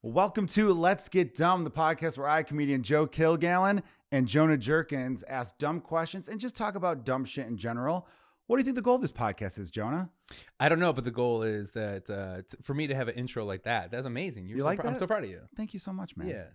Welcome to Let's Get Dumb, the podcast where I, comedian Joe Kilgallon and Jonah Jurkens, ask dumb questions and just talk about dumb shit in general. What do you think the goal of this podcast is, Jonah? I don't know, but the goal is that for me to have an intro like that. That's amazing. You like that? I'm so proud of you. Thank you so much, man. Yeah.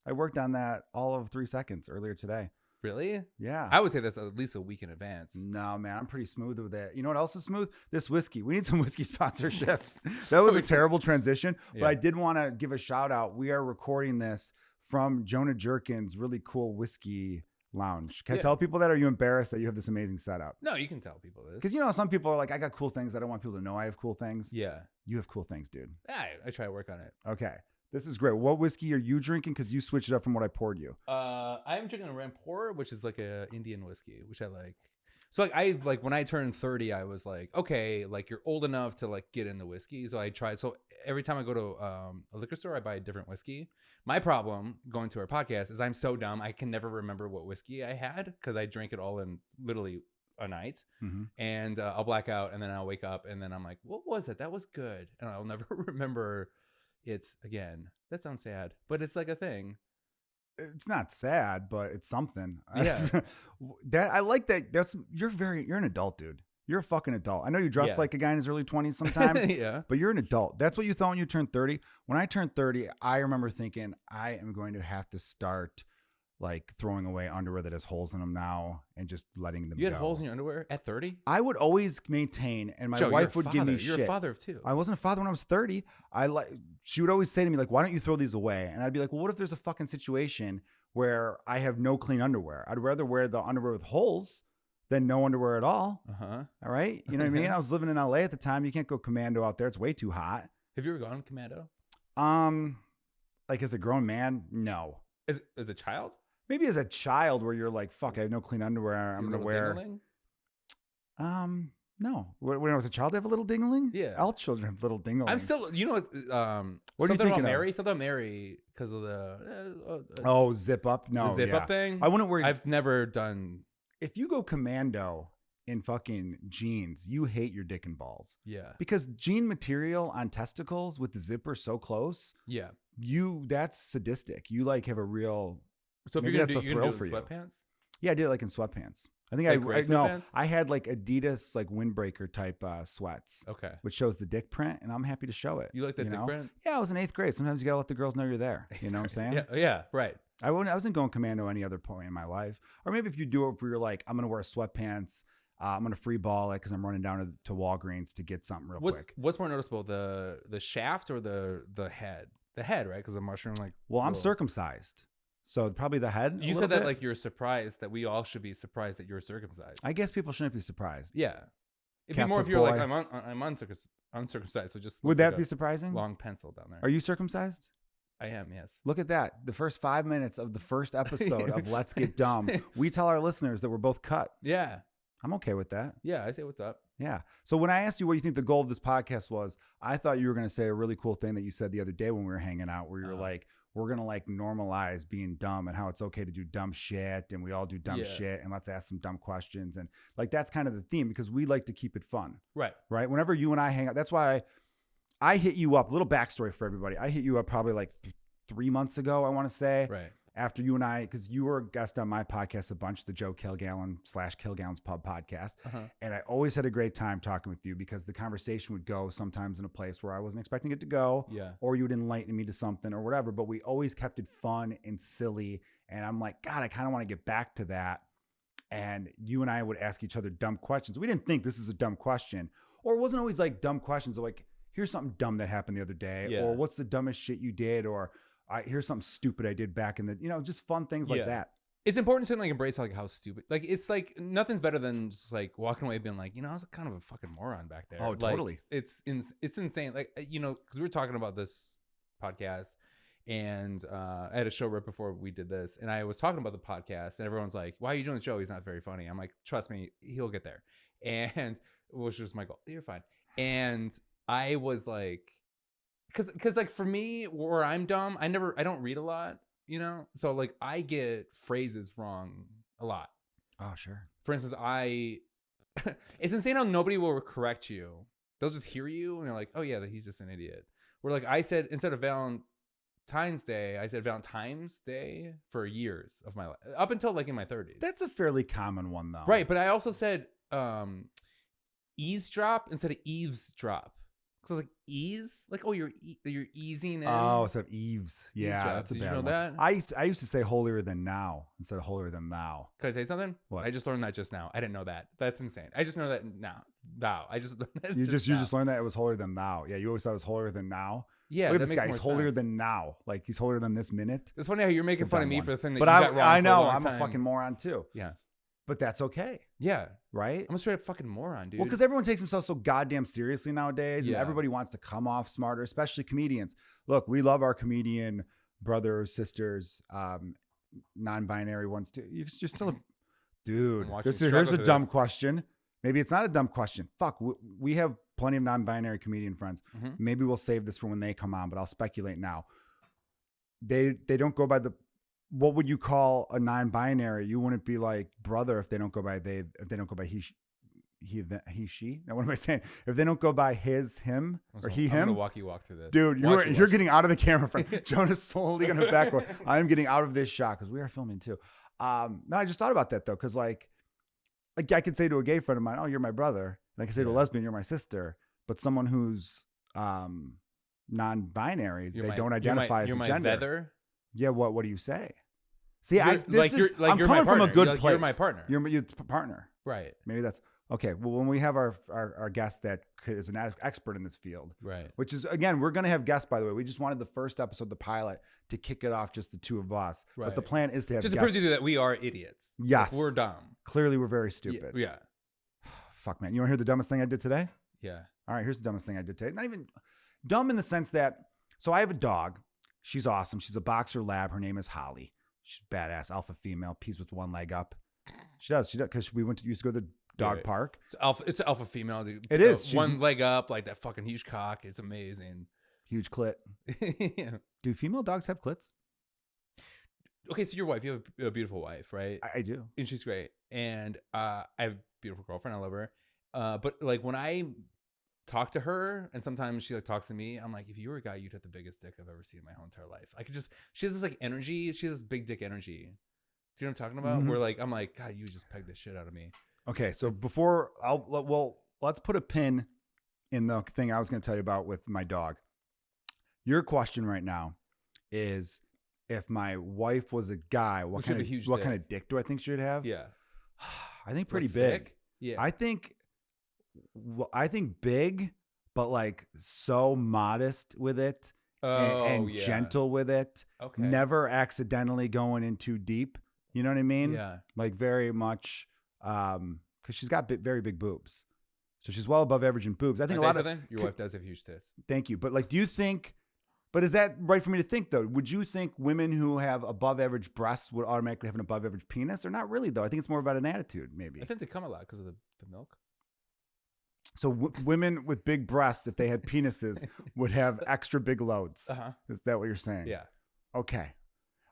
I worked on that all of 3 seconds earlier today. Really? Yeah. I would say that's at least a week in advance. No, man, I'm pretty smooth with it. You know what else is smooth? This whiskey. We need some whiskey sponsorships. That was a terrible transition, but I did want to give a shout out. We are recording this from Jonah Jurkens' really cool whiskey lounge. Can I tell people that? Or are you embarrassed that you have this amazing setup? No, you can tell people this. Because, you know, some people are like, I got cool things. I don't want people to know I have cool things. Yeah. You have cool things, dude. I try to work on it. Okay. This is great. What whiskey are you drinking? Because you switched it up from what I poured you. I'm drinking a Rampur, which is like a Indian whiskey, which I like. So like when I turned 30, I was like, okay, like you're old enough to like get into whiskey. So I tried. So every time I go to a liquor store, I buy a different whiskey. My problem going to our podcast is I'm so dumb. I can never remember what whiskey I had because I drank it all in literally a night. Mm-hmm. And I'll black out and then I'll wake up and then I'm like, what was it? That was good. And I'll never remember it again. That sounds sad, but it's like a thing. It's not sad, but it's something. Yeah. That I like that. You're an adult, dude. You're a fucking adult. I know you dress like a guy in his early 20s sometimes, but you're an adult. That's what you thought when you turned 30. When I turned 30, I remember thinking I am going to have to start like throwing away underwear that has holes in them now and just letting them go. You had holes in your underwear at 30? I would always maintain, and my Joe, wife would give me shit. You're a father of two. I wasn't a father when I was 30. She would always say to me, like, why don't you throw these away? And I'd be like, well, what if there's a fucking situation where I have no clean underwear? I'd rather wear the underwear with holes than no underwear at all. Uh-huh. All right? You know what I mean? I was living in LA at the time. You can't go commando out there. It's way too hot. Have you ever gone commando? Like as a grown man, no. As a child? Maybe as a child where you're like, fuck, I have no clean underwear. I'm going to wear. Ding-a-ling? No. When I was a child, I have a little ding-a-ling? Yeah. All children have little ding-a-lings. I'm still, you know, what are you something thinking about of? Mary? Something about Mary because of the zip up? No. the zip up thing? I wouldn't wear. I've never done. If you go commando in fucking jeans, you hate your dick and balls. Yeah. Because jean material on testicles with the zipper so close. Yeah. That's sadistic. You like have a real. So if maybe you're that's going to a do thrill it for in you. sweatpants? Yeah, I did it like in sweatpants. I think Like gray sweatpants? I had like Adidas like windbreaker type sweats. Okay. Which shows the dick print, and I'm happy to show it. You like the dick print? Yeah, I was in 8th grade. Sometimes you gotta let the girls know you're there. You know what I'm saying? Yeah, right. I wasn't going commando any other point in my life. Or maybe if you do it where you're like, I'm gonna wear sweatpants, I'm gonna free ball it because I'm running down to Walgreens to get something real quick. What's more noticeable, the shaft or the head? The head, right? Because the mushroom I'm circumcised. So probably the head. You said that like you're surprised that we all should be surprised that you're circumcised. I guess people shouldn't be surprised. Yeah, it'd Catholic be more if you're boy. like I'm uncircumcised. So just would that like be surprising? Long pencil down there. Are you circumcised? I am. Yes. Look at that. The first 5 minutes of the first episode of Let's Get Dumb, we tell our listeners that we're both cut. Yeah. I'm okay with that. Yeah, I say what's up. Yeah. So when I asked you what you think the goal of this podcast was, I thought you were going to say a really cool thing that you said the other day when we were hanging out, where you were like, we're going to like normalize being dumb and how it's okay to do dumb shit. And we all do dumb shit. And let's ask some dumb questions. And like, that's kind of the theme because we like to keep it fun. Right. Right. Whenever you and I hang out, that's why I hit you up. A little backstory for everybody. I hit you up probably like 3 months ago, I want to say. Right. After you and I, because you were a guest on my podcast a bunch, the Joe Kilgallon / Kilgallon's Pub podcast. And I always had a great time talking with you because the conversation would go sometimes in a place where I wasn't expecting it to go. Yeah. Or you would enlighten me to something or whatever. But we always kept it fun and silly. And I'm like, God, I kind of want to get back to that. And you and I would ask each other dumb questions. We didn't think this is a dumb question. Or it wasn't always like dumb questions. Like, here's something dumb that happened the other day. Yeah. Or what's the dumbest shit you did? Or here's something stupid I did back in the, just fun things like that. It's important to like embrace like how stupid, like it's like nothing's better than just like walking away being like, I was kind of a fucking moron back there. Oh, totally. Like, it's insane. Like, because we were talking about this podcast and I had a show right before we did this and I was talking about the podcast and everyone's like, why are you doing the show? He's not very funny. I'm like, trust me, he'll get there. And which was my goal. You're fine. And I was like, Cause like for me, where I'm dumb, I don't read a lot, so like I get phrases wrong a lot. Oh, sure. For instance, it's insane how nobody will correct you. They'll just hear you and they're like, oh yeah, he's just an idiot. Where like I said, instead of Valentine, Valentine's Day. I said Valentine's Day for years of my life, up until like in my 30s. That's a fairly common one, though. Right, but I also said eavesdrop instead of eavesdrop. So I was like, ease? Like, oh, you're easing in. Oh, instead of eaves. Yeah, Eavesdrop. that's a Did bad you know one. that? I used to say holier than now instead of holier than thou. Can I say something? What? I just learned that just now. I didn't know that. That's insane. I just know that now. Thou. I just learned that You now. just learned that it was holier than thou. Yeah, you always thought it was holier than now. Yeah, Look that at this makes guy. He's more holier sense. than now. Like he's holier than this minute. It's funny how you're making It's a fun of dumb me one. for the thing that But you got wrong I for a know long I'm time. a fucking moron too. Yeah. But that's okay, Yeah. right? I'm a straight up fucking moron, dude. Well, because everyone takes themselves so goddamn seriously nowadays, and Yeah. everybody wants to come off smarter, especially comedians. Look, we love our comedian brothers, sisters, non-binary ones too. You're still a dude. I'm watching Here's struggle a through dumb this. question. Maybe it's not a dumb question. Fuck, we have plenty of non-binary comedian friends. Mhm. Maybe we'll save this for when they come on, but I'll speculate now. They don't go by the. What would you call a non-binary? You wouldn't be like brother if they don't go by they. If they don't go by he, she. Now what am I saying? If they don't go by his, him, or he, I'm him. gonna walk through this, Dude, Watch you're it. getting out of the camera frame. Jonah's slowly gonna backward. I'm getting out of this shot because we are filming too. No, I just thought about that though, because like I could say to a gay friend of mine, "Oh, you're my brother," and I could say to a Yeah. lesbian, "You're my sister." But someone who's non-binary, they don't identify as a gender. Feather. Yeah, what do you say? See, You're- I'm you're coming my from a partner. good You're place. You're my partner. You're partner. Right. Maybe that's okay. Well, when we have our guest that is an expert in this field, Right. which is, again, we're going to have guests, by the way. We just wanted the first episode, the pilot, to kick it off just the two of us. But the Right. plan is to have Just to guests. prove to you that we are idiots. Yes. Like, we're dumb. Clearly, we're very stupid. Yeah. Fuck, man. You want to hear the dumbest thing I did today? Yeah. All right, here's the dumbest thing I did today. Not even dumb in the sense that, so I have a dog. She's awesome. She's a boxer lab. Her name is Holly. She's badass, alpha female, pees with one leg up. She does, because we used to go to the dog Right. park. It's alpha female, dude. It is. She's- One leg up, like that fucking huge cock. It's amazing. Huge clit. Yeah. Do female dogs have clits? Okay, so your wife, you have a beautiful wife, right? I do. And she's great. And I have a beautiful girlfriend. I love her. But like when I talk to her and sometimes she like talks to me, I'm like, if you were a guy, you'd have the biggest dick I've ever seen in my whole entire life. She has this like energy. She has this big dick energy. Do you know what I'm talking about? Mhm. Where like, I'm like, God, you just pegged the shit out of me. Okay, so let's put a pin in the thing I was going to tell you about with my dog. Your question right now is, if my wife was a guy, what kind of dick do I think she would have? Yeah. I think pretty Like big. thick? Yeah. I think big, but like so modest with it and yeah. gentle with it. Okay. Never accidentally going in too deep. You know what I mean? Yeah. Like very much, because she's got very big boobs. So she's well above average in boobs. I think Can a I tell lot you of something? Your wife does have huge tits. Thank you. But like, do you think, but is that right for me to think though? Would you think women who have above average breasts would automatically have an above average penis, or not really though? I think it's more about an attitude maybe. I think they come a lot because of the milk. So women with big breasts, if they had penises, would have extra big loads. Uh-huh. Is that what you're saying? Yeah. Okay.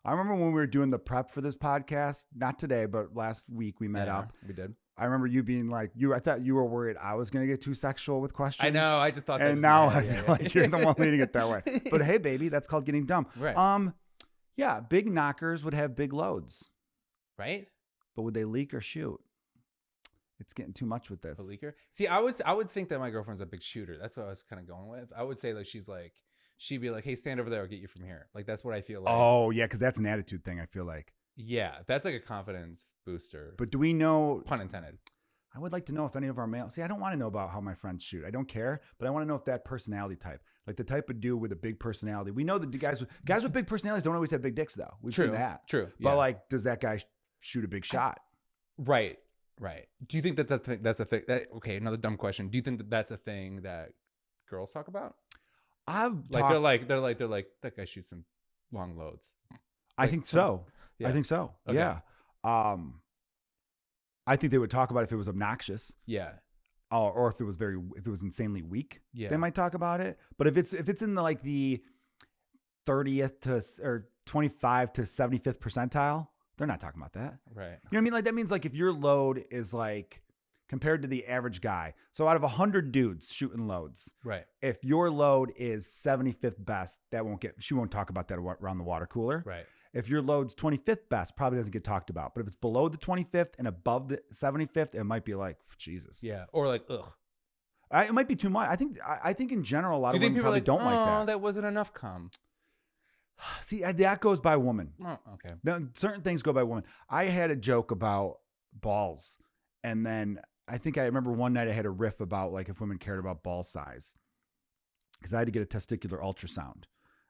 I remember when we were doing the prep for this podcast, not today, but last week we met up. We did. I remember you being like, I thought you were worried I was going to get too sexual with questions. I know. I just thought that. And now I feel like you're the one leading it that way. But hey, baby, that's called getting dumb. Right. Yeah, big knockers would have big loads. Right? But would they leak or shoot? It's getting too much with this. A leaker? See, I would think that my girlfriend's a big shooter. That's what I was kind of going with. I would say like she'd be like, hey, stand over there, I'll get you from here. Like that's what I feel like. Oh, yeah, because that's an attitude thing, I feel like. Yeah, that's like a confidence booster. But do we know? Pun intended. I would like to know if any of our males. See, I don't want to know about how my friends shoot. I don't care, but I want to know if that personality type, like the type of dude with a big personality. We know that the guys with big personalities don't always have big dicks, though. We've seen that. True. But Yeah. like, does that guy shoot a big shot? Right. Do you think that's a thing? Okay, another dumb question. Do you think that that's a thing that girls talk about? They're like that guy shoots some long loads. I think so. Yeah. I think so. Okay. Yeah. I think they would talk about it if it was obnoxious. Yeah. Or if it was insanely weak. Yeah. They might talk about it. But if it's in the 30th or 25 to 75th percentile, they're not talking about that. Right. You know what I mean? Like that means like if your load is like compared to the average guy. So out of 100 dudes shooting loads, right? If your load is 75th best, she won't talk about that around the water cooler. Right. If your load's 25th best, probably doesn't get talked about. But if it's below the 25th and above the 75th, it might be like, Jesus. Yeah. Or like, ugh. It might be too much. I think in general, a lot of women probably don't like that. That wasn't enough cum. See, that goes by woman. Oh, okay. Now, certain things go by woman. I had a joke about balls. And then I think I remember one night I had a riff about like if women cared about ball size. Because I had to get a testicular ultrasound.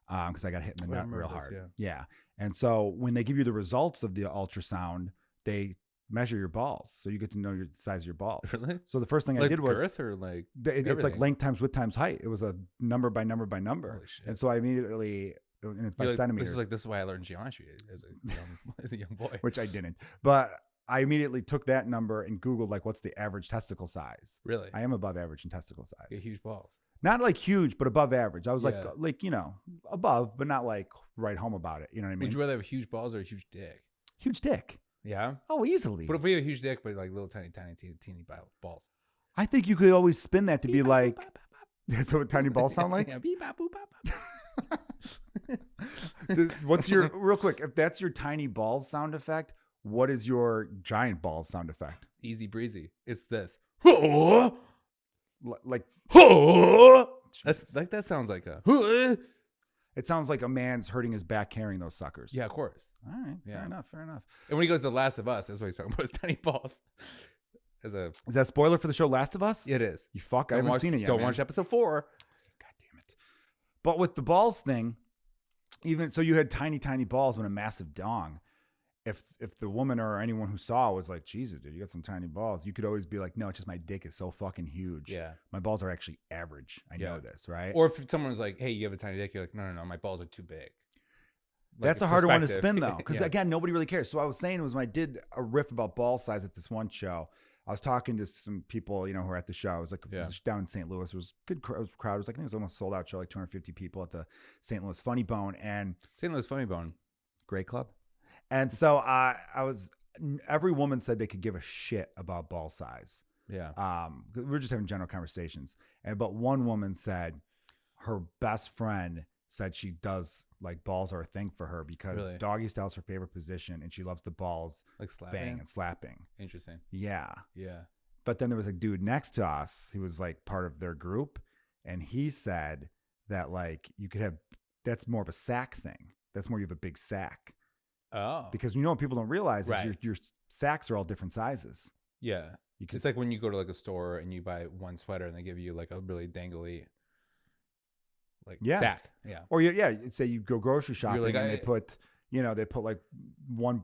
Because I got hit in the nut real hard. Yeah. And so when they give you the results of the ultrasound, they measure your balls. So you get to know the size of your balls. Really? So the first thing I did was girth or like it's like length times width times height. It was a number by number by number. Holy shit. And so I immediately, and it's by centimeters. This is why I learned geometry as a young boy. Which I didn't. But I immediately took that number and Googled like what's the average testicle size. Really? I am above average in testicle size. You get huge balls. Not like huge, but above average. I was like above, but not like right home about it. You know what I mean? Would you rather have huge balls or a huge dick? Huge dick. Yeah. Oh, easily. But if we have a huge dick, but like little teeny balls. I think you could always spin that to be like. That's what tiny balls sound like? Yeah. Beep, bop, boop, bop, bop. What's your, real quick, if that's your tiny balls sound effect, what is your giant balls sound effect? Easy breezy. It's this. Like. That's like, that sounds like a. It sounds like a man's hurting his back carrying those suckers. Yeah, of course. All right. Yeah. Fair enough. And when he goes to The Last of Us, that's what he's talking about, his tiny balls. Is that spoiler for the show Last of Us? It is. You fuck. I haven't seen it yet. Don't watch episode 4. God damn it. But with the balls thing, even so, you had tiny balls with a massive dong. If the woman or anyone who saw was like, Jesus, dude, you got some tiny balls, you could always be like, no, it's just my dick is so fucking huge. Yeah. My balls are actually average. I know this, right? Or if someone was like, hey, you have a tiny dick, you're like, no, my balls are too big. Like that's a harder one to spin though. Because again, nobody really cares. So I was saying was when I did a riff about ball size at this one show, I was talking to some people, who were at the show. I was like, it was down in St. Louis. It was a good crowd. It was like, I think it was almost sold out show, like 250 people at the St. Louis Funny Bone. And St. Louis Funny Bone. Great club. And so every woman said they could give a shit about ball size. Yeah. We're just having general conversations. But one woman said her best friend said she does like balls are a thing for her because doggy style's her favorite position and she loves the balls like slapping? Bang and slapping. Interesting. Yeah. Yeah. But then there was a dude next to us who was like part of their group. And he said that like you could have, that's more of a sack thing. That's more you have a big sack. Oh. Because what people don't realize is your sacks are all different sizes. Yeah. It's like when you go to like a store and you buy one sweater and they give you like a really dangly sack. Yeah. Or say you go grocery shopping and they put like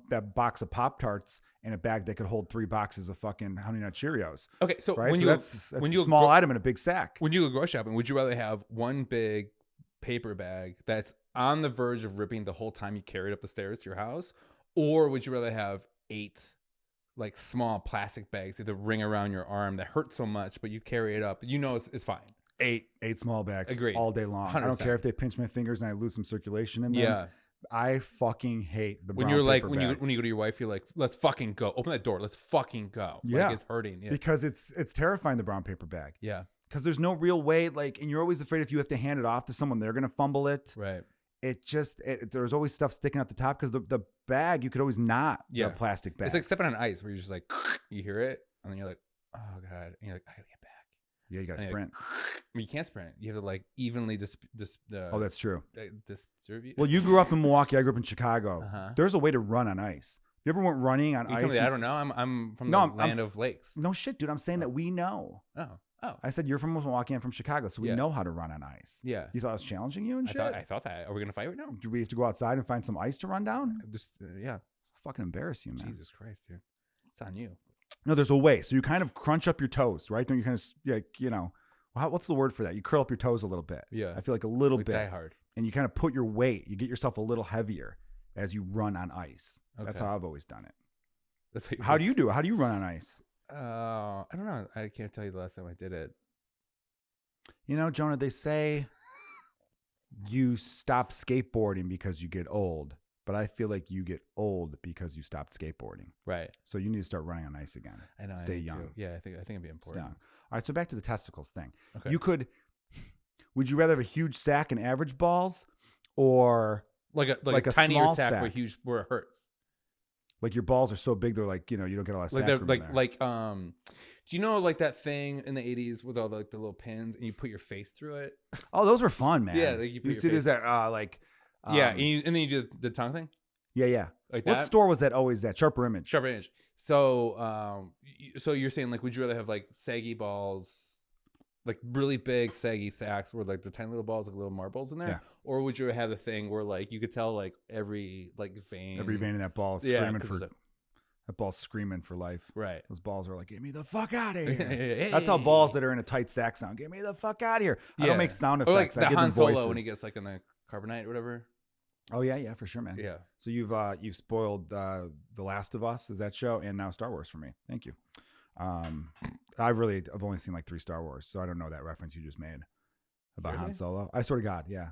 that box of Pop-Tarts in a bag that could hold 3 boxes of fucking Honey Nut Cheerios. Okay. So that's a small item in a big sack. When you go grocery shopping, would you rather have one big paper bag that's on the verge of ripping the whole time you carry it up the stairs to your house, or would you rather have 8 like small plastic bags that ring around your arm that hurt so much but you carry it up it's fine? 8 small bags. Agreed. All day long. 100%. I don't care if they pinch my fingers and I lose some circulation in them. Yeah. I fucking hate the brown when you're like paper when you go to your wife, you're like, let's fucking go, open that door, let's fucking go. Yeah. Like it's hurting. Yeah. Because it's terrifying, the brown paper bag. Yeah. Because there's no real way, and you're always afraid if you have to hand it off to someone, they're going to fumble it. Right. There's always stuff sticking out the top because the bag, you could always knot the plastic bag. It's like stepping on ice where you're just like, you hear it, and then you're like, oh God. And you're like, I gotta get back. Yeah, you got to sprint. You can't sprint. You have to like evenly oh, that's true. Distribute. Well, you grew up in Milwaukee. I grew up in Chicago. There's a way to run on ice. You ever went running on ice? I don't know. I'm from the land of lakes. No shit, dude. I'm saying that we know. Oh. I said you're from Milwaukee. I'm from Chicago, so we know how to run on ice. Yeah. You thought I was challenging you and shit? I thought that. Are we gonna fight right now? Do we have to go outside and find some ice to run down? Yeah. It's fucking embarrass you, man. Jesus Christ, dude. It's on you. No, there's a way. So you kind of crunch up your toes, right? Don't you kind of what's the word for that? You curl up your toes a little bit. Yeah. I feel like a little bit. Die hard. And you kind of put your weight. You get yourself a little heavier as you run on ice. Okay. That's how I've always done it. How do you do it? How do you run on ice? I don't know. I can't tell you the last time I did it. Jonah, they say you stop skateboarding because you get old. but I feel like you get old because you stopped skateboarding. Right. So you need to start running on ice again. I know. Stay I need young. to. Yeah, I think it'd be important. All right. So back to the testicles thing. Okay. Would you rather have a huge sack and average balls, or like a tinier small sack where it hurts? Like your balls are so big, they're like, you don't get a lot of sack room in there. Do you know like that thing in the 80s with all the little pins and you put your face through it? Oh, those were fun, man. Yeah, like you see there's that and then you do the tongue thing. Yeah. Like what that? store was that always at? Sharper Image. Sharper Image. So so you're saying like, would you rather have like saggy balls, like really big saggy sacks where like the tiny little balls, like little marbles in there? Yeah. Or would you have the thing where like you could tell like every vein in that ball is screaming that ball's screaming for life. Right. Those balls are like, get me the fuck out of here. That's how balls that are in a tight sack sound. Get me the fuck out of here. I don't make sound effects. Or like the Han Solo when he gets like in the carbonite or whatever. Oh yeah, for sure, man. Yeah. So you've spoiled The Last of Us, is that show, and now Star Wars for me. Thank you. I've only seen like 3 Star Wars, so I don't know that reference you just made about Seriously? Han Solo. I swear to God, yeah.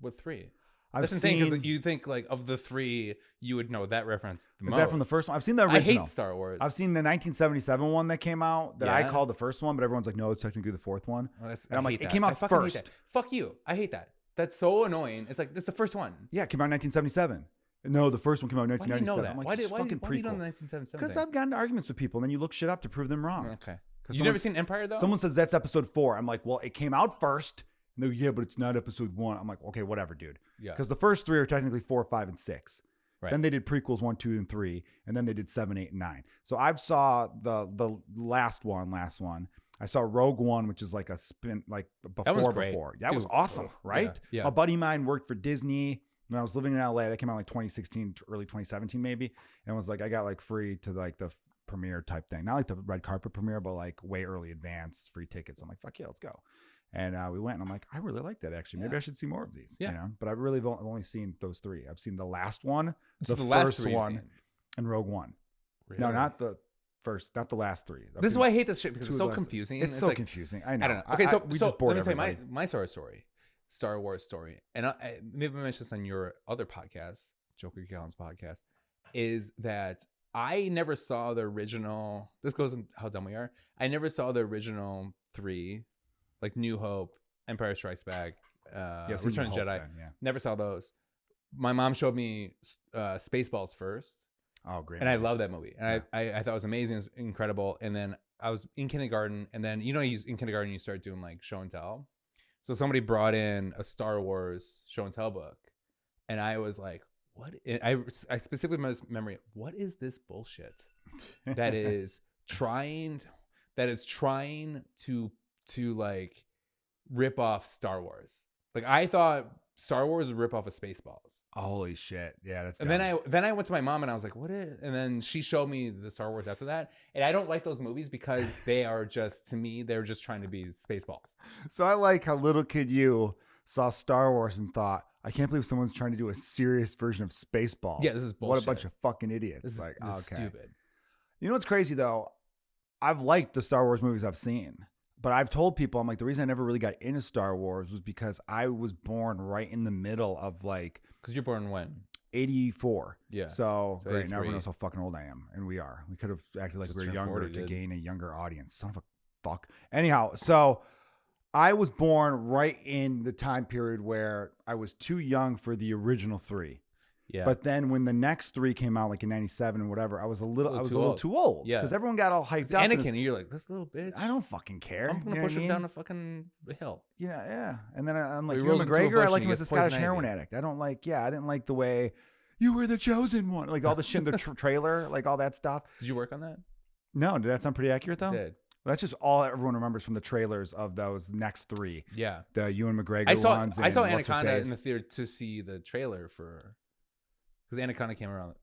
What 3? That's insane because you think like of the 3, you would know that reference the most. Is that from the first one? I've seen the original. I hate Star Wars. I've seen the 1977 one that came out that I called the first one, but everyone's like, no, it's technically the 4th one. Well, and I'm like, it came out first. Fuck you. I hate that. That's so annoying. It's like, this is the first one. Yeah, it came out in 1977. No, the first one came out in 1997. Why do you know that? I'm like, why did you know prequel. the 1977? Because I've gotten into arguments with people, and then you look shit up to prove them wrong. Okay. You've never seen Empire, though? Someone says that's episode 4. I'm like, well, it came out first. And they're, yeah, but it's not episode 1. I'm like, okay, whatever, dude. Yeah. Because the first 3 are technically 4, 5, and 6. Right. Then they did prequels 1, 2, and 3, and then they did 7, 8, and 9. So I've saw the last one. I saw Rogue One, which is like a spin, like before. That was great. That was awesome, right? Yeah. A buddy of mine worked for Disney when I was living in LA. That came out like 2016, early 2017 maybe, and was like, I got like free to like the premiere type thing, not like the red carpet premiere, but like way early advance free tickets. I'm like, fuck yeah, let's go. And we went, and I'm like, I really like that actually. Maybe I should see more of these. Yeah. But I've really only seen those 3. I've seen the last one, the first one, and Rogue One. Really? No, not the first, not the last 3. This is why I hate this shit, because it's so confusing. It's so like, confusing. I know. I don't know. Okay, so let me tell you my Star Wars story, and maybe I mentioned this on your other podcast, Joker Gallon's podcast, is that I never saw the original. This goes in how dumb we are. I never saw the original 3, like New Hope, Empire Strikes Back, Return of the Jedi. Never saw those. My mom showed me Spaceballs first. Oh, great! And I love that movie, and I thought it was amazing, it was incredible. And then I was in kindergarten, and then in kindergarten you start doing like show and tell. So somebody brought in a Star Wars show and tell book, and I was like, "What?" I specifically memory, what is this bullshit that is trying to like rip off Star Wars? Like I thought Star Wars would rip off of Spaceballs. Holy shit. Yeah, that's dumb. And then I went to my mom and I was like, what is, and then she showed me the Star Wars after that. And I don't like those movies because they are just, to me, they're just trying to be Spaceballs. So I like how little kid you saw Star Wars and thought, I can't believe someone's trying to do a serious version of Spaceballs. Yeah, this is bullshit. What a bunch of fucking idiots. This is stupid. You know what's crazy though? I've liked the Star Wars movies I've seen. But I've told people, I'm like, the reason I never really got into Star Wars was because I was born right in the middle of like... Because you're born when? 84. Yeah. So great. Now everyone knows how fucking old I am. And we are. We could have acted like we were younger 40, to gain a younger audience. Son of a fuck. Anyhow, so I was born right in the time period where I was too young for the original 3. Yeah. But then when the next 3 came out, like in 97 and whatever, I was a little too old. Yeah. Because everyone got all hyped up. Anakin, and you're like, this little bitch. I don't fucking care. I'm going to push him down a fucking hill. Yeah. And then I'm like, Ewan McGregor, I like him as a Scottish heroin addict. I didn't like the way you were the chosen one. Like all the shit in the trailer, like all that stuff. Did you work on that? No. Did that sound pretty accurate though? It did. That's just all everyone remembers from the trailers of those next 3. Yeah. The Ewan McGregor ones. I saw Anaconda in the theater to see the trailer for... Because Anaconda came out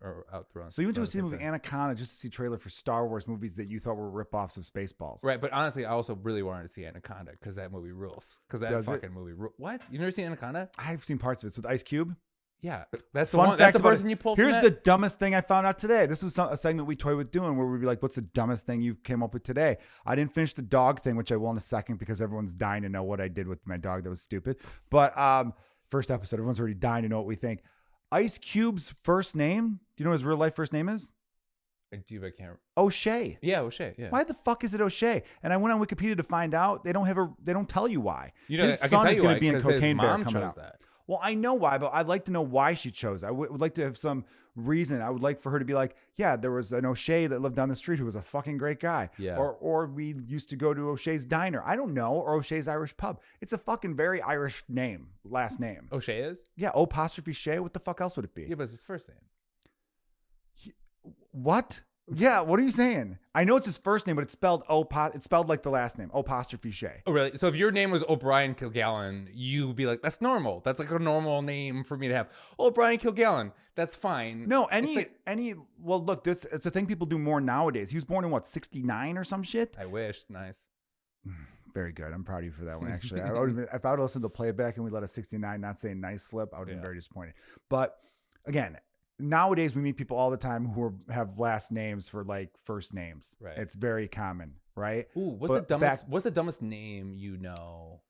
through. So you went to see the movie Anaconda just to see trailer for Star Wars movies that you thought were ripoffs of Spaceballs. Right, but honestly, I also really wanted to see Anaconda because that movie rules. Because that fucking movie rules. What? You've never seen Anaconda? I've seen parts of it. It's with Ice Cube. Yeah, that's the one. That's the person you pulled. Here's the dumbest thing I found out today. This was a segment we toyed with doing where we'd be like, "What's the dumbest thing you came up with today?" I didn't finish the dog thing, which I will in a second because everyone's dying to know what I did with my dog. That was stupid. But first episode, everyone's already dying to know what we think. Ice Cube's first name. Do you know what his real life first name is? I do, but I can't. O'Shea. Yeah, O'Shea. Yeah. Why the fuck is it O'Shea? And I went on Wikipedia to find out. They don't tell you why. You know, his I son can tell is you going why, to be in because his Cocaine Bear mom coming chose out. that. Well, I know why, but I'd like to know why she chose. I would like to have some reason. I would like for her to be like, yeah, there was an O'Shea that lived down the street who was a fucking great guy. Yeah. Or we used to go to O'Shea's Diner. I don't know. Or O'Shea's Irish Pub. It's a fucking very Irish name, last name. O'Shea is? Yeah, O' Shea. What the fuck else would it be? Yeah, but it's his first name. What? Yeah, what are you saying? I know it's his first name, but it's spelled like the last name, O'Shea. Oh, really? So if your name was O'Brien Kilgallon, you'd be like, that's normal. That's like a normal name for me to have. O'Brien Kilgallon. That's fine. No, well, look, it's a thing people do more nowadays. He was born in what, 69 or some shit? I wish. Nice. Very good. I'm proud of you for that one, actually. If I would have listened to playback and we let a 69 not say nice slip, I would have been very disappointed. But again, nowadays we meet people all the time who have last names for like first names. Right. It's very common, right? Ooh, what's the dumbest name you know?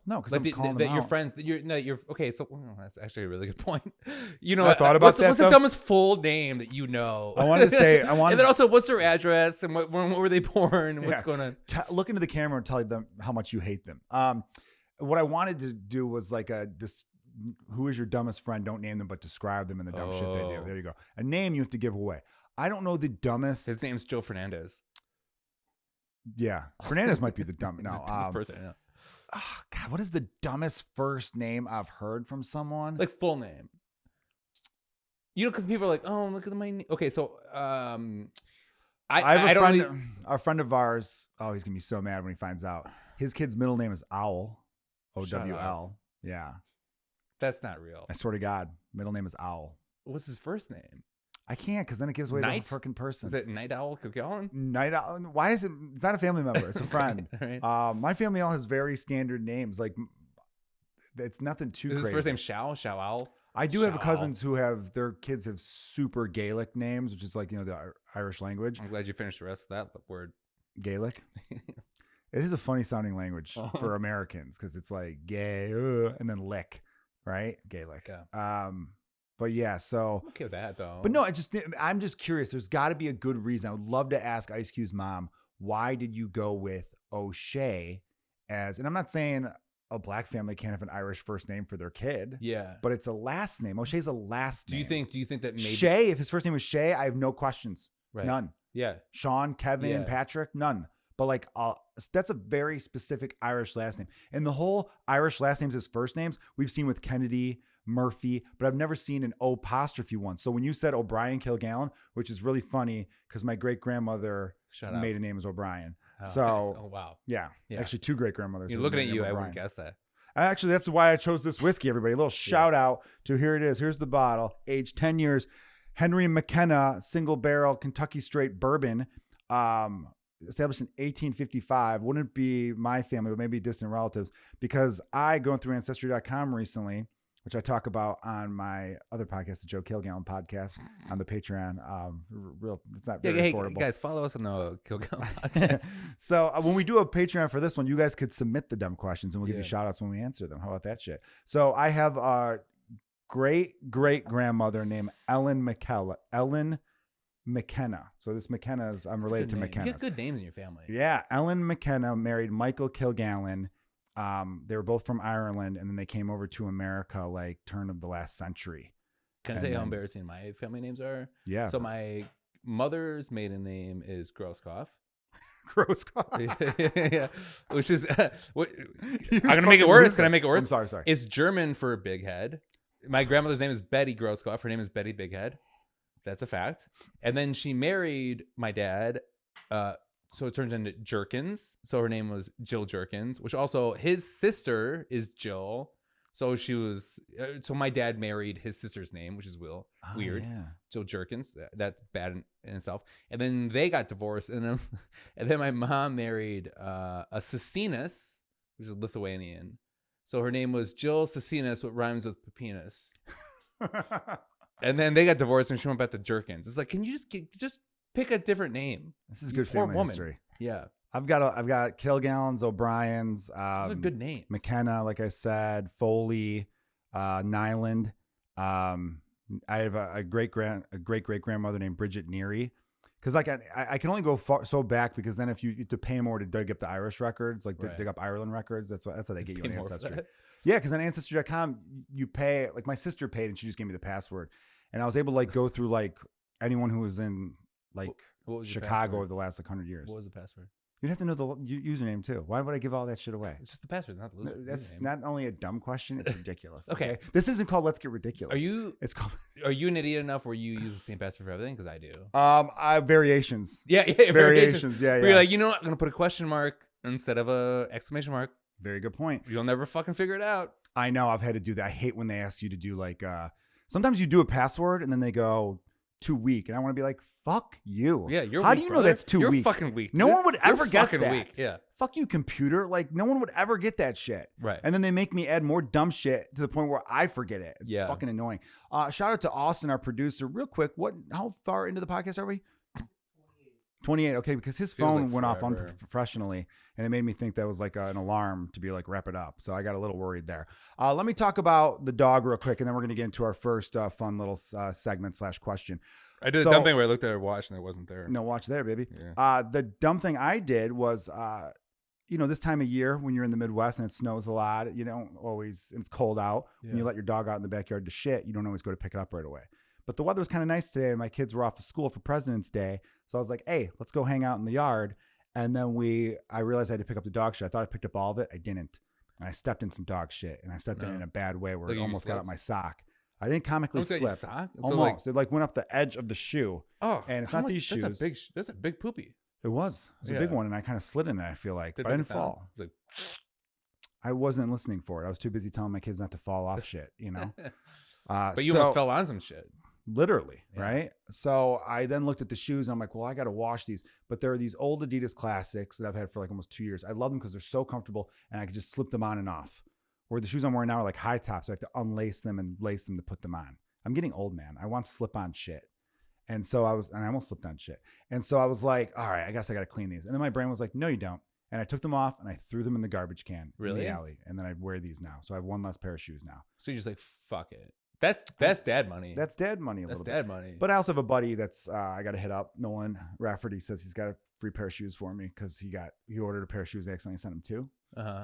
No, because like I'm calling them your out. friends. You're okay. So that's actually a really good point. You know, I thought about what's the dumbest full name that you know? I wanted to say and then also, what's their address and when were they born? What's going on? Look into the camera and tell them how much you hate them. What I wanted to do was like who is your dumbest friend? Don't name them, but describe them and the dumb shit they do. There you go. A name you have to give away. I don't know the dumbest. His name's Joe Fernandez. Yeah, Fernandez might be the dumbest. No, dumbest person. Yeah. Oh, God, what is the dumbest first name I've heard from someone? Like full name. You know, because people are like, oh, look at my name. Okay, so I have a friend of ours. Oh, he's gonna be so mad when he finds out. His kid's middle name is Owl. O-W-L. Yeah. That's not real. I swear to God, middle name is Owl. What's his first name? I can't, because then it gives away the freaking person. Is it Night Owl Kilgallon? Night Owl. Why is it? It's not a family member. It's a friend. Right. My family all has very standard names. Like, it's nothing too crazy. Is his first name Shao Owl? I do have cousins who have their kids have super Gaelic names, which is like, you know, the Irish language. I'm glad you finished the rest of that word. Gaelic. It is a funny sounding language for Americans because it's like gay and then lick, right? Gaelic. Yeah. But yeah, so I'm okay with that though. But no, I'm just curious. There's got to be a good reason. I would love to ask Ice Cube's mom, why did you go with O'Shea and I'm not saying a black family can't have an Irish first name for their kid. Yeah. But it's a last name. O'Shea's a last name. Do you think that maybe Shay, if his first name was Shay, I have no questions. Right. None. Yeah. Sean, Kevin, Patrick, none. But like that's a very specific Irish last name. And the whole Irish last names as first names we've seen with Kennedy, Murphy, but I've never seen an O' one. So when you said O'Brien Kilgallon, which is really funny because my great grandmother maiden name is O'Brien. Oh, so nice. Oh wow. Yeah. Actually, two great grandmothers. You're looking at you, I wouldn't guess that. Actually, that's why I chose this whiskey, everybody. A little shout out to here it is. Here's the bottle. Aged 10 years. Henry McKenna single barrel Kentucky straight bourbon. Established in 1855. Wouldn't be my family, but maybe distant relatives, because I going through ancestry.com recently, which I talk about on my other podcast, the Joe Kilgallon podcast on the Patreon. It's not very affordable. Hey, guys, follow us on the Kilgallon podcast. So when we do a Patreon for this one, you guys could submit the dumb questions and we'll give you shout outs when we answer them. How about that shit? So I have a great grandmother named Ellen McKenna. So this McKenna's, I'm related to McKenna. You get good names in your family. Yeah. Ellen McKenna married Michael Kilgallon. They were both from Ireland, and then they came over to America like turn of the last century. Can I say how embarrassing my family names are? Yeah. So my mother's maiden name is Grosskopf. Grosskopf. Yeah. Which is what I'm gonna make it worse. Can I make it worse? I'm sorry. It's German for big head. My grandmother's name is Betty Grosskopf. Her name is Betty Bighead. That's a fact. And then she married my dad. So it turns into Jurkens. So her name was Jill Jurkens, which also his sister is Jill. So she was. So my dad married his sister's name, which is weird. Yeah. Jill Jurkens. That's bad in itself. And then they got divorced, and then my mom married a Cecinas, which is Lithuanian. So her name was Jill Cecinas, what rhymes with Pepinas. And then they got divorced, and she went back to Jurkens. It's like, can you just pick a different name? This is good family history. Yeah. I've got Kilgallons, O'Briens. Those are good names. McKenna, like I said, Foley, Nyland. I have a great great grandmother named Bridget Neary. Because like I can only go so back because then if you have to pay more to dig up the Irish records, like dig up Ireland records, that's how they get you on Ancestry. Yeah, because on Ancestry.com you pay. Like my sister paid and she just gave me the password, and I was able to like go through like anyone who was in like Chicago over the last like 100 years. What was the password? You'd have to know the username too. Why would I give all that shit away? It's just the password, not the username. That's not only a dumb question; it's ridiculous. Okay, this isn't called "Let's Get Ridiculous." It's called. Are you an idiot enough where you use the same password for everything? Because I do. I have variations. Yeah, variations. Yeah. Where you're like, you know what? I'm gonna put a question mark instead of a exclamation mark. Very good point. You'll never fucking figure it out. I know. I've had to do that. I hate when they ask you to do like. Sometimes you do a password and then they go too weak, and I want to be like, "Fuck you." Yeah, you're. How weak, do you brother. know that's too you're weak? Fucking weak. Dude. No one would ever guess that. Weak. Yeah. Fuck you, computer. Like no one would ever get that shit. Right. And then they make me add more dumb shit to the point where I forget it. It's fucking annoying. Shout out to Austin, our producer. Real quick, how far into the podcast are we? 28. Okay, because his phone went off unprofessionally, and it made me think that was like an alarm to be like wrap it up. So I got a little worried there. Let me talk about the dog real quick, and then we're gonna get into our first fun little segment / question. I did a dumb thing where I looked at her watch and it wasn't there. No watch there, baby. Yeah. The dumb thing I did was, this time of year when you're in the Midwest and it snows a lot, you don't always, and it's cold out. Yeah. When you let your dog out in the backyard to shit, you don't always go to pick it up right away. But the weather was kind of nice today, and my kids were off of school for President's Day. So I was like, hey, let's go hang out in the yard. And then I realized I had to pick up the dog shit. I thought I picked up all of it. I didn't. And I stepped in some dog shit, and I stepped in a bad way where it almost got up my sock. I didn't comically slip. Almost. It like went up the edge of the shoe. Oh, and it's not these shoes. That's a big poopy. It was. It was a big one, and I kind of slid in it, I feel like. But I didn't fall. Like... I wasn't listening for it. I was too busy telling my kids not to fall off shit, But you almost fell on some shit. Literally, right? So I then looked at the shoes, and I'm like, well, I got to wash these. But there are these old Adidas Classics that I've had for like almost 2 years. I love them because they're so comfortable, and I can just slip them on and off. Where the shoes I'm wearing now are like high tops, so I have to unlace them and lace them to put them on. I'm getting old, man. I want slip-on shit. And so I almost slipped on shit. And so I was like, all right, I guess I got to clean these. And then my brain was like, no, you don't. And I took them off and I threw them in the garbage can in the alley. And then I wear these now. So I have one less pair of shoes now. So you're just like, fuck it. That's dad money. That's dad money a little bit. That's dad money. But I also have a buddy that's, I got to hit up, Nolan Rafferty says he's got a free pair of shoes for me because he ordered a pair of shoes. They accidentally sent him two.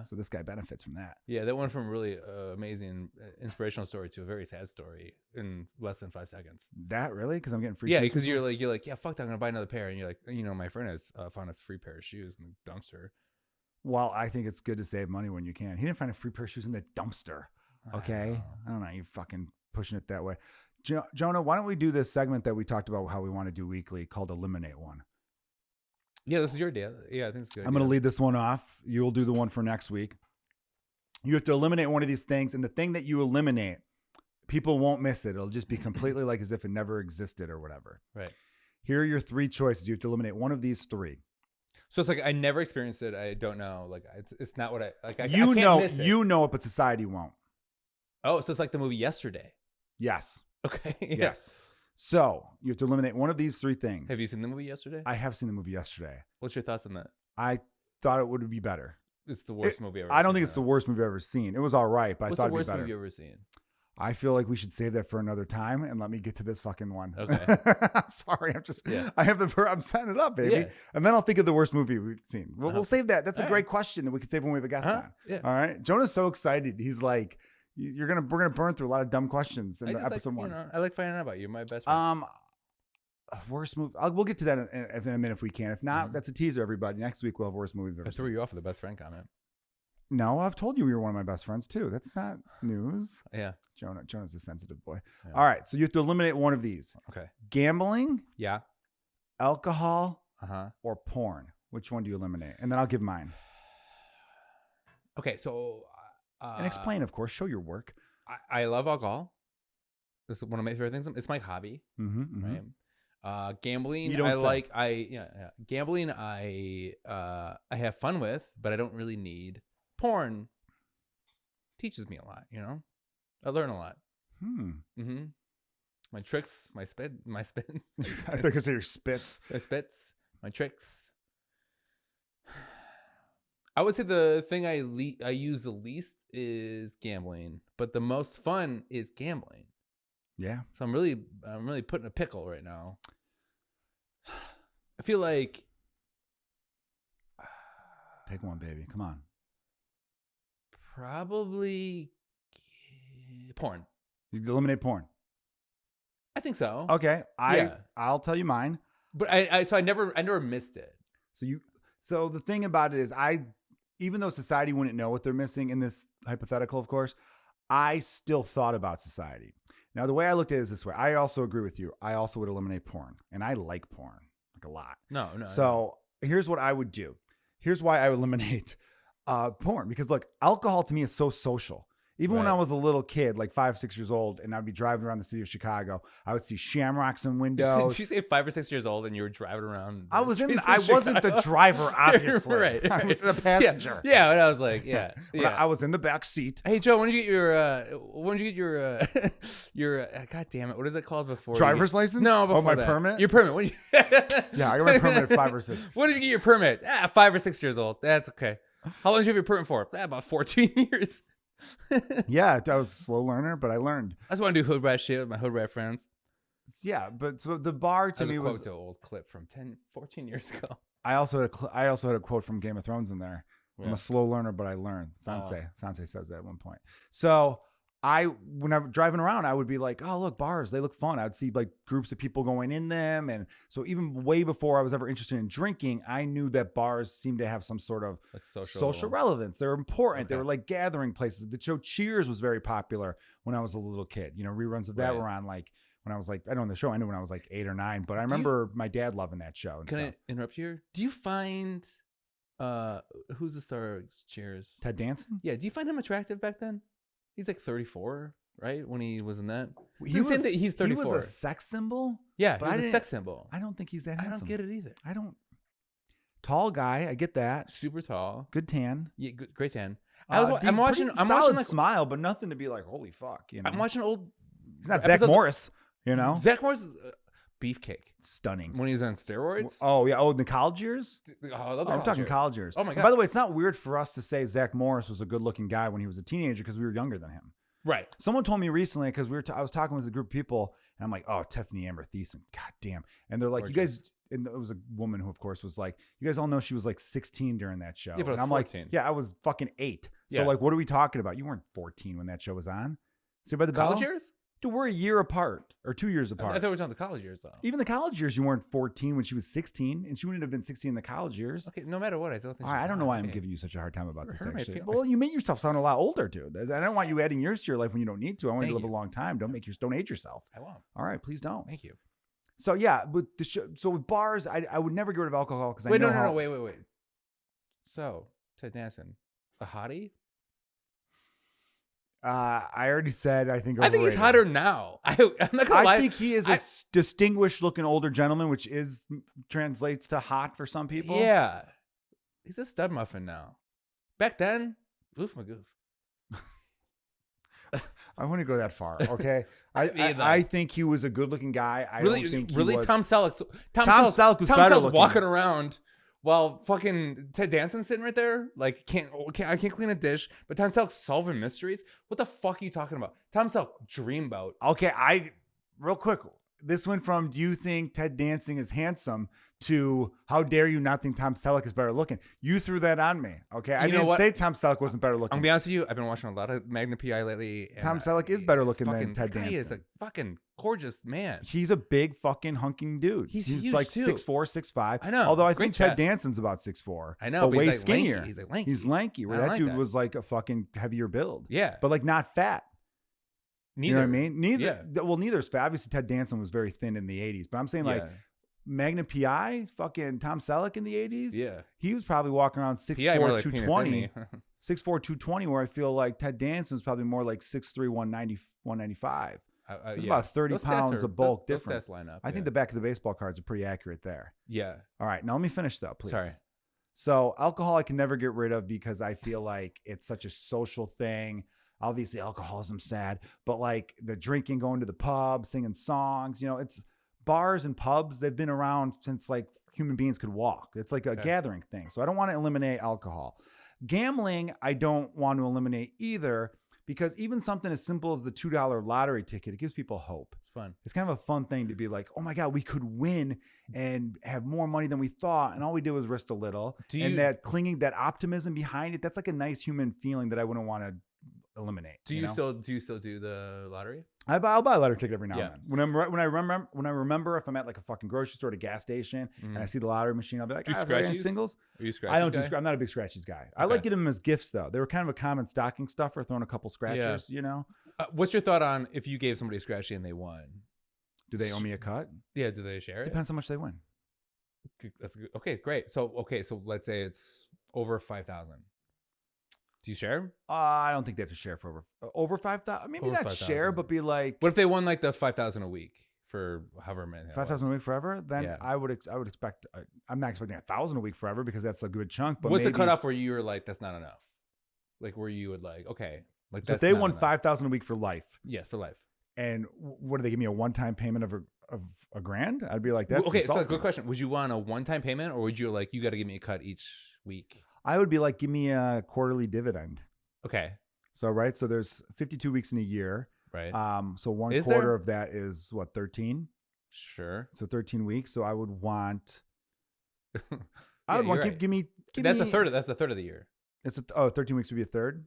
So this guy benefits from that. Yeah, that went from really amazing, inspirational story to a very sad story in less than 5 seconds. That really? Because I'm getting free. Yeah, because you're like, yeah, fuck that, I'm gonna buy another pair, and you're like, my friend has found a free pair of shoes in the dumpster. Well, I think it's good to save money when you can. He didn't find a free pair of shoes in the dumpster. Okay, I don't know. You're fucking pushing it that way, Jonah. Why don't we do this segment that we talked about how we want to do weekly called Eliminate One? Yeah, this is your idea. Yeah, I think it's good. I'm going to lead this one off. You'll do the one for next week. You have to eliminate one of these things, and the thing that you eliminate, people won't miss it. It'll just be completely like as if it never existed or whatever. Right. Here are your three choices. You have to eliminate one of these three. So it's like I never experienced it. I don't know. Like it's not what I like. I can't miss it. You know it, but society won't. Oh, so it's like the movie Yesterday. Yes. Okay. Yes. So you have to eliminate one of these three things. Have you seen the movie Yesterday? I have seen the movie Yesterday. What's your thoughts on that? I thought it would be better. It's the worst movie I've ever seen. I don't think it's the worst movie I've ever seen. It was all right, but I thought it'd be better. What's the worst movie you've ever seen? I feel like we should save that for another time and let me get to this fucking one. Okay. I'm sorry. I'm setting it up, baby. Yeah. And then I'll think of the worst movie we've seen. We'll save that. That's a great question that we could save when we have a guest on. Yeah. All right. Jonah's so excited. He's like, we're gonna burn through a lot of dumb questions in the episode one. I like finding out about you. My best friend. Worst movie. We'll get to that in a minute if we can. If not, that's a teaser, everybody. Next week we'll have worst movies. I threw you off with the best friend comment. No, I've told you you're one of my best friends too. That's not news. Yeah. Jonah's a sensitive boy. Yeah. All right. So you have to eliminate one of these. Okay. Gambling. Yeah. Alcohol. Or porn. Which one do you eliminate? And then I'll give mine. Okay. So. And explain, of course. Show your work. I love alcohol. This is one of my favorite things. It's my hobby. Right. Gambling. Gambling. I have fun with, but I don't really need. Porn teaches me a lot, I learn a lot. My tricks, my spins. I thought you could say your spits. My spits, my tricks. I would say the thing I use the least is gambling, but the most fun is gambling. Yeah. So I'm really put in a pickle right now. I feel like pick one, baby. Come on. Probably porn. You eliminate porn. I think so. Okay. I'll tell you mine. But I never missed it. So the thing about it is even though society wouldn't know what they're missing in this hypothetical, of course, I still thought about society. Now, the way I looked at it is this way. I also agree with you. I also would eliminate porn. And I like porn, like a lot. No. So here's what I would do. Here's why I would eliminate porn. Because look, alcohol to me is so social. Even when I was a little kid, like 5, 6 years old, and I'd be driving around the city of Chicago, I would see shamrocks in windows. Did you say 5 or 6 years old and you were driving around? I wasn't the driver, obviously. right. I was the passenger. Yeah, and I was like, yeah. I was in the back seat. Hey Joe, when did you get your God damn it, what is it called before? Driver's license? No, before my that. permit? Your permit. When yeah, I got my permit at 5 or 6. When did you get your permit? 5 or 6 years old. That's okay. How long did you have your permit for? About 14 years. Yeah, I was a slow learner, but I learned. I just want to do hood rat shit with my hood rat friends. Yeah, but so the bar to me was a quote to an old clip from 14 years ago. I also had a quote from Game of Thrones in there. Yeah. I'm a slow learner, but I learned. Sansa says that at one point. So when I'm driving around, I would be like, oh, look, bars, they look fun. I would see like groups of people going in them. And so even way before I was ever interested in drinking, I knew that bars seemed to have some sort of like social relevance. They're important. Okay. They were like gathering places. The show Cheers was very popular when I was a little kid. You know, reruns of that were on like when I was like, I don't know, the show ended when I was like 8 or 9, but I remember my dad loving that show. And Can I interrupt you? Do you find, who's the star of Cheers? Ted Danson? Yeah. Do you find him attractive back then? He's like 34, right? When he was in that. He's 34. He was a sex symbol? Yeah, but he's a sex symbol. I don't think he's that handsome. I don't get it either. Tall guy, I get that. Super tall. Good tan. Yeah, great tan. I'm watching like, smile, but nothing to be like, holy fuck. You know? I'm watching old. He's not Zach Morris, you know? Zach Morris is beefcake. Stunning. When he was on steroids? Oh, yeah. Oh, in the college years? I'm talking college years. Oh, my God. By the way, it's not weird for us to say Zach Morris was a good looking guy when he was a teenager because we were younger than him. Right. Someone told me recently because I was talking with a group of people and I'm like, oh, Tiffany Amber Thiessen. God damn. And they're like, Gorgeous. You guys, and it was a woman who, of course, was like, you guys all know she was like 16 during that show. Yeah, but and I'm 14. like, yeah, I was fucking 8. So, like, what are we talking about? You weren't 14 when that show was on. See by the college bell? Years? Dude, we're a year apart or 2 years apart. I thought we were talking the college years, though. Even the college years, you weren't 14 when she was 16, and she wouldn't have been 16 in the college years. Okay, no matter what, I still think. I don't know why I'm giving you such a hard time about this. Actually, well, you make yourself sound a lot older, dude. I don't want you adding years to your life when you don't need to. I want you to live a long time. Don't age yourself. I won't. All right, please don't. Thank you. So yeah, with the show, with bars, I would never get rid of alcohol because I know. No, wait. So Ted Danson, a hottie. I already said I think he's hotter now. I'm not gonna lie. I think he is a distinguished looking older gentleman, which translates to hot for some people. Yeah, he's a stud muffin now. Back then, oof my goof. I wouldn't go that far. Okay, I think he was a good looking guy. I don't think he was. Tom Selleck. Tom Selleck was better looking. Walking around. While fucking Ted Danson's sitting right there, like I can't clean a dish, but Tom Selleck's solving mysteries. What the fuck are you talking about? Tom Selleck dreamboat. Okay, real quick. This went from do you think Ted Danson is handsome to how dare you not think Tom Selleck is better looking? You threw that on me. Okay, I didn't say Tom Selleck wasn't better looking. I'm gonna be honest with you. I've been watching a lot of Magna P.I. lately. Tom Selleck is better looking than Ted Danson. He is a fucking gorgeous man. He's a big fucking hunking dude. He's like too. 6'4", 6'5". I know. Although I think Ted Danson's about 6'4". I know, but way he's like skinnier. Lanky. He's like lanky. He's lanky. Where that dude was like a fucking heavier build. Yeah, but like not fat. Neither. You know what I mean? Neither. Yeah. Well, neither's fat. Obviously, Ted Danson was very thin in the 80s. But I'm saying like Magna P.I., fucking Tom Selleck in the 80s. Yeah. He was probably walking around 6'4", 220. 6'4", 220, where I feel like Ted Danson was probably more like 6'3", 195. There's about 30 pounds of bulk difference. I think the back of the baseball cards are pretty accurate there. Yeah. All right. Now let me finish though, please. Sorry. So alcohol I can never get rid of because I feel like it's such a social thing. Obviously, alcoholism's sad, but like the drinking, going to the pub, singing songs, it's bars and pubs. They've been around since like human beings could walk. It's like a gathering thing. So I don't want to eliminate alcohol. Gambling, I don't want to eliminate either because even something as simple as the $2 lottery ticket, it gives people hope. It's fun. It's kind of a fun thing to be like, oh my God, we could win and have more money than we thought. And all we did was risk a little. And that optimism behind it, that's like a nice human feeling that I wouldn't want to eliminate. Do you still do the lottery? I'll buy a lottery ticket every now and then. When I remember if I'm at like a fucking grocery store at a gas station and I see the lottery machine, I'll be like, singles? Are you scratchies? I don't do I'm not a big scratchies guy. Okay. I like getting them as gifts though. They were kind of a common stocking stuffer, throwing a couple scratchers, you know? What's your thought on if you gave somebody a scratchy and they won? Do they owe me a cut? Yeah, do they share it? Depends how much they win. That's good. Okay, great. So let's say it's over 5,000. Do you share? I don't think they have to share for over 5,000. Maybe over not 5, share, but be like. What if they won like the 5,000 a week for however many? 5,000 a week forever? Then I would expect. I'm not expecting 1,000 a week forever because that's a good chunk. But what's the cutoff where you were like, that's not enough? Like where you would like, okay, like so if they won 5,000 a week for life. Yeah, for life. And what do they give me, a one-time payment of a grand? I'd be like, that's okay. Insulting. So good question. Would you want a one-time payment, or would you like you got to give me a cut each week? I would be like, give me a quarterly dividend. Okay. So so there's 52 weeks in a year. Right. So one quarter of that is what, 13? Sure. So 13 weeks. So I would want. Give me. That's a third of the year. 13 weeks would be a third.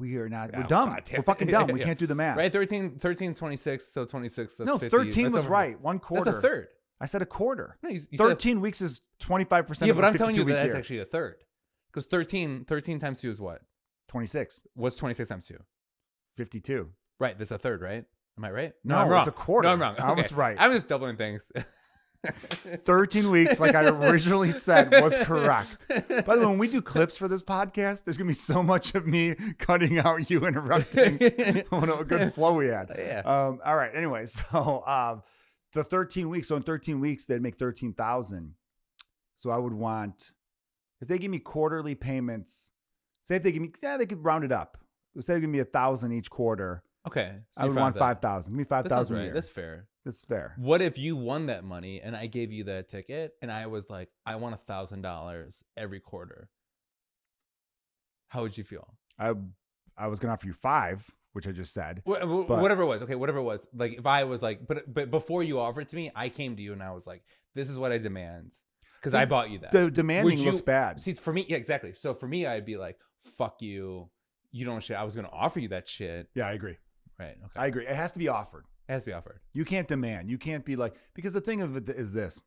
We are not. We're dumb. We're fucking dumb. We can't do the math. Right. 13, 26. So 26. That's 50. 13 was right. One quarter. That's a third. I said a quarter. No, you 13 weeks is 25%. Yeah, but I'm telling you that that's year. actually a third. Because 13 times 2 is what? 26. What's 26 times 2? 52. Right. That's a third, right? Am I right? No, I'm wrong. It's a quarter. No, I'm wrong. Okay. I was right. I'm just doubling things. 13 weeks, like I originally said, was correct. By the way, when we do clips for this podcast, there's going to be so much of me cutting out you interrupting. What a good flow we had. Yeah. All right. Anyway, so the 13 weeks. So in 13 weeks, they'd make 13,000. So I would want, if they give me quarterly payments, say if they give me, they could round it up. Instead of giving me 1,000 each quarter. Okay. So I would want 5,000. Give me 5,000 a year. That's fair. That's fair. What if you won that money and I gave you that ticket and I was like, I want $1,000 every quarter? How would you feel? I was going to offer you 5, which I just said. Whatever it was. Okay, whatever it was. Like if I was like, but before you offered it to me, I came to you and I was like, this is what I demand. Because I bought you that. The demanding looks bad. See, for me, yeah, exactly. So for me, I'd be like, fuck you. You don't shit. I was going to offer you that shit. Yeah, I agree. Right. Okay. I agree. It has to be offered. It has to be offered. You can't demand. You can't be like, because the thing of it is this.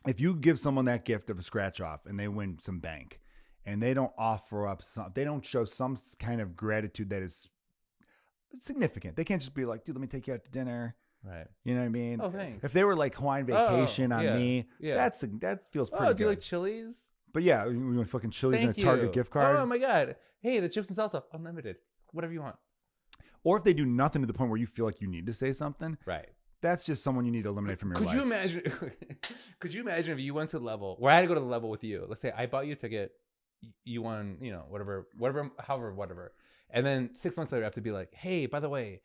If you give someone that gift of a scratch off and they win some bank and they don't offer up they don't show some kind of gratitude that is significant. They can't just be like, dude, let me take you out to dinner. Right. You know what I mean? Oh, thanks. If they were like Hawaiian vacation on me, that feels pretty good. Do you like Chili's? But yeah, we want fucking Chili's and a Target gift card. Oh my God. Hey, the chips and salsa, unlimited. Whatever you want. Or if they do nothing to the point where you feel like you need to say something. Right. That's just someone you need to eliminate from your life. Could you imagine if you went to the level where I had to go to the level with you? Let's say I bought you a ticket, you won, whatever. And then 6 months later I have to be like, hey, by the way,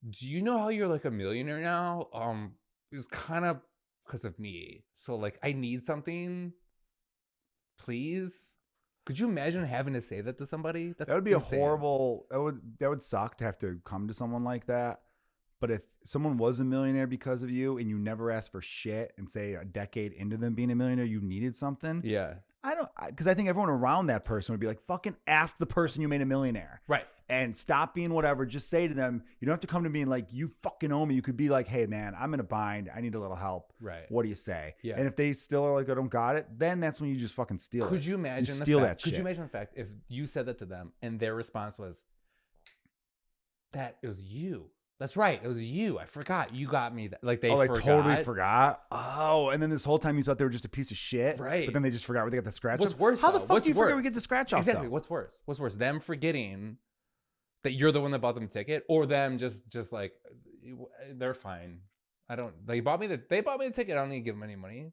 do you know how you're like a millionaire now? It's kind of because of me. So like I need something. Please. Could you imagine having to say that to somebody? That would be insane. A horrible. That would suck to have to come to someone like that. But if someone was a millionaire because of you and you never asked for shit and say a decade into them being a millionaire, you needed something. Yeah. Because I think everyone around that person would be like, fucking ask the person you made a millionaire. Right. And stop being whatever. Just say to them, you don't have to come to me and like, you fucking owe me. You could be like, hey man, I'm in a bind. I need a little help. Right. What do you say? Yeah. And if they still are like, I don't got it, then that's when you just fucking steal it. Could you imagine Could you imagine the fact if you said that to them and their response was, that it was you. That's right. It was you. I forgot. You got me that. Like they totally forgot. Oh, and then this whole time you thought they were just a piece of shit. Right. But then they just forgot where they got the scratch What's off. worse? How the fuck do you forget we get the scratch off? Exactly. Though? What's worse? What's worse? Them forgetting that you're the one that bought them a ticket, or them just like they're fine. They bought me the ticket. I don't need to give them any money.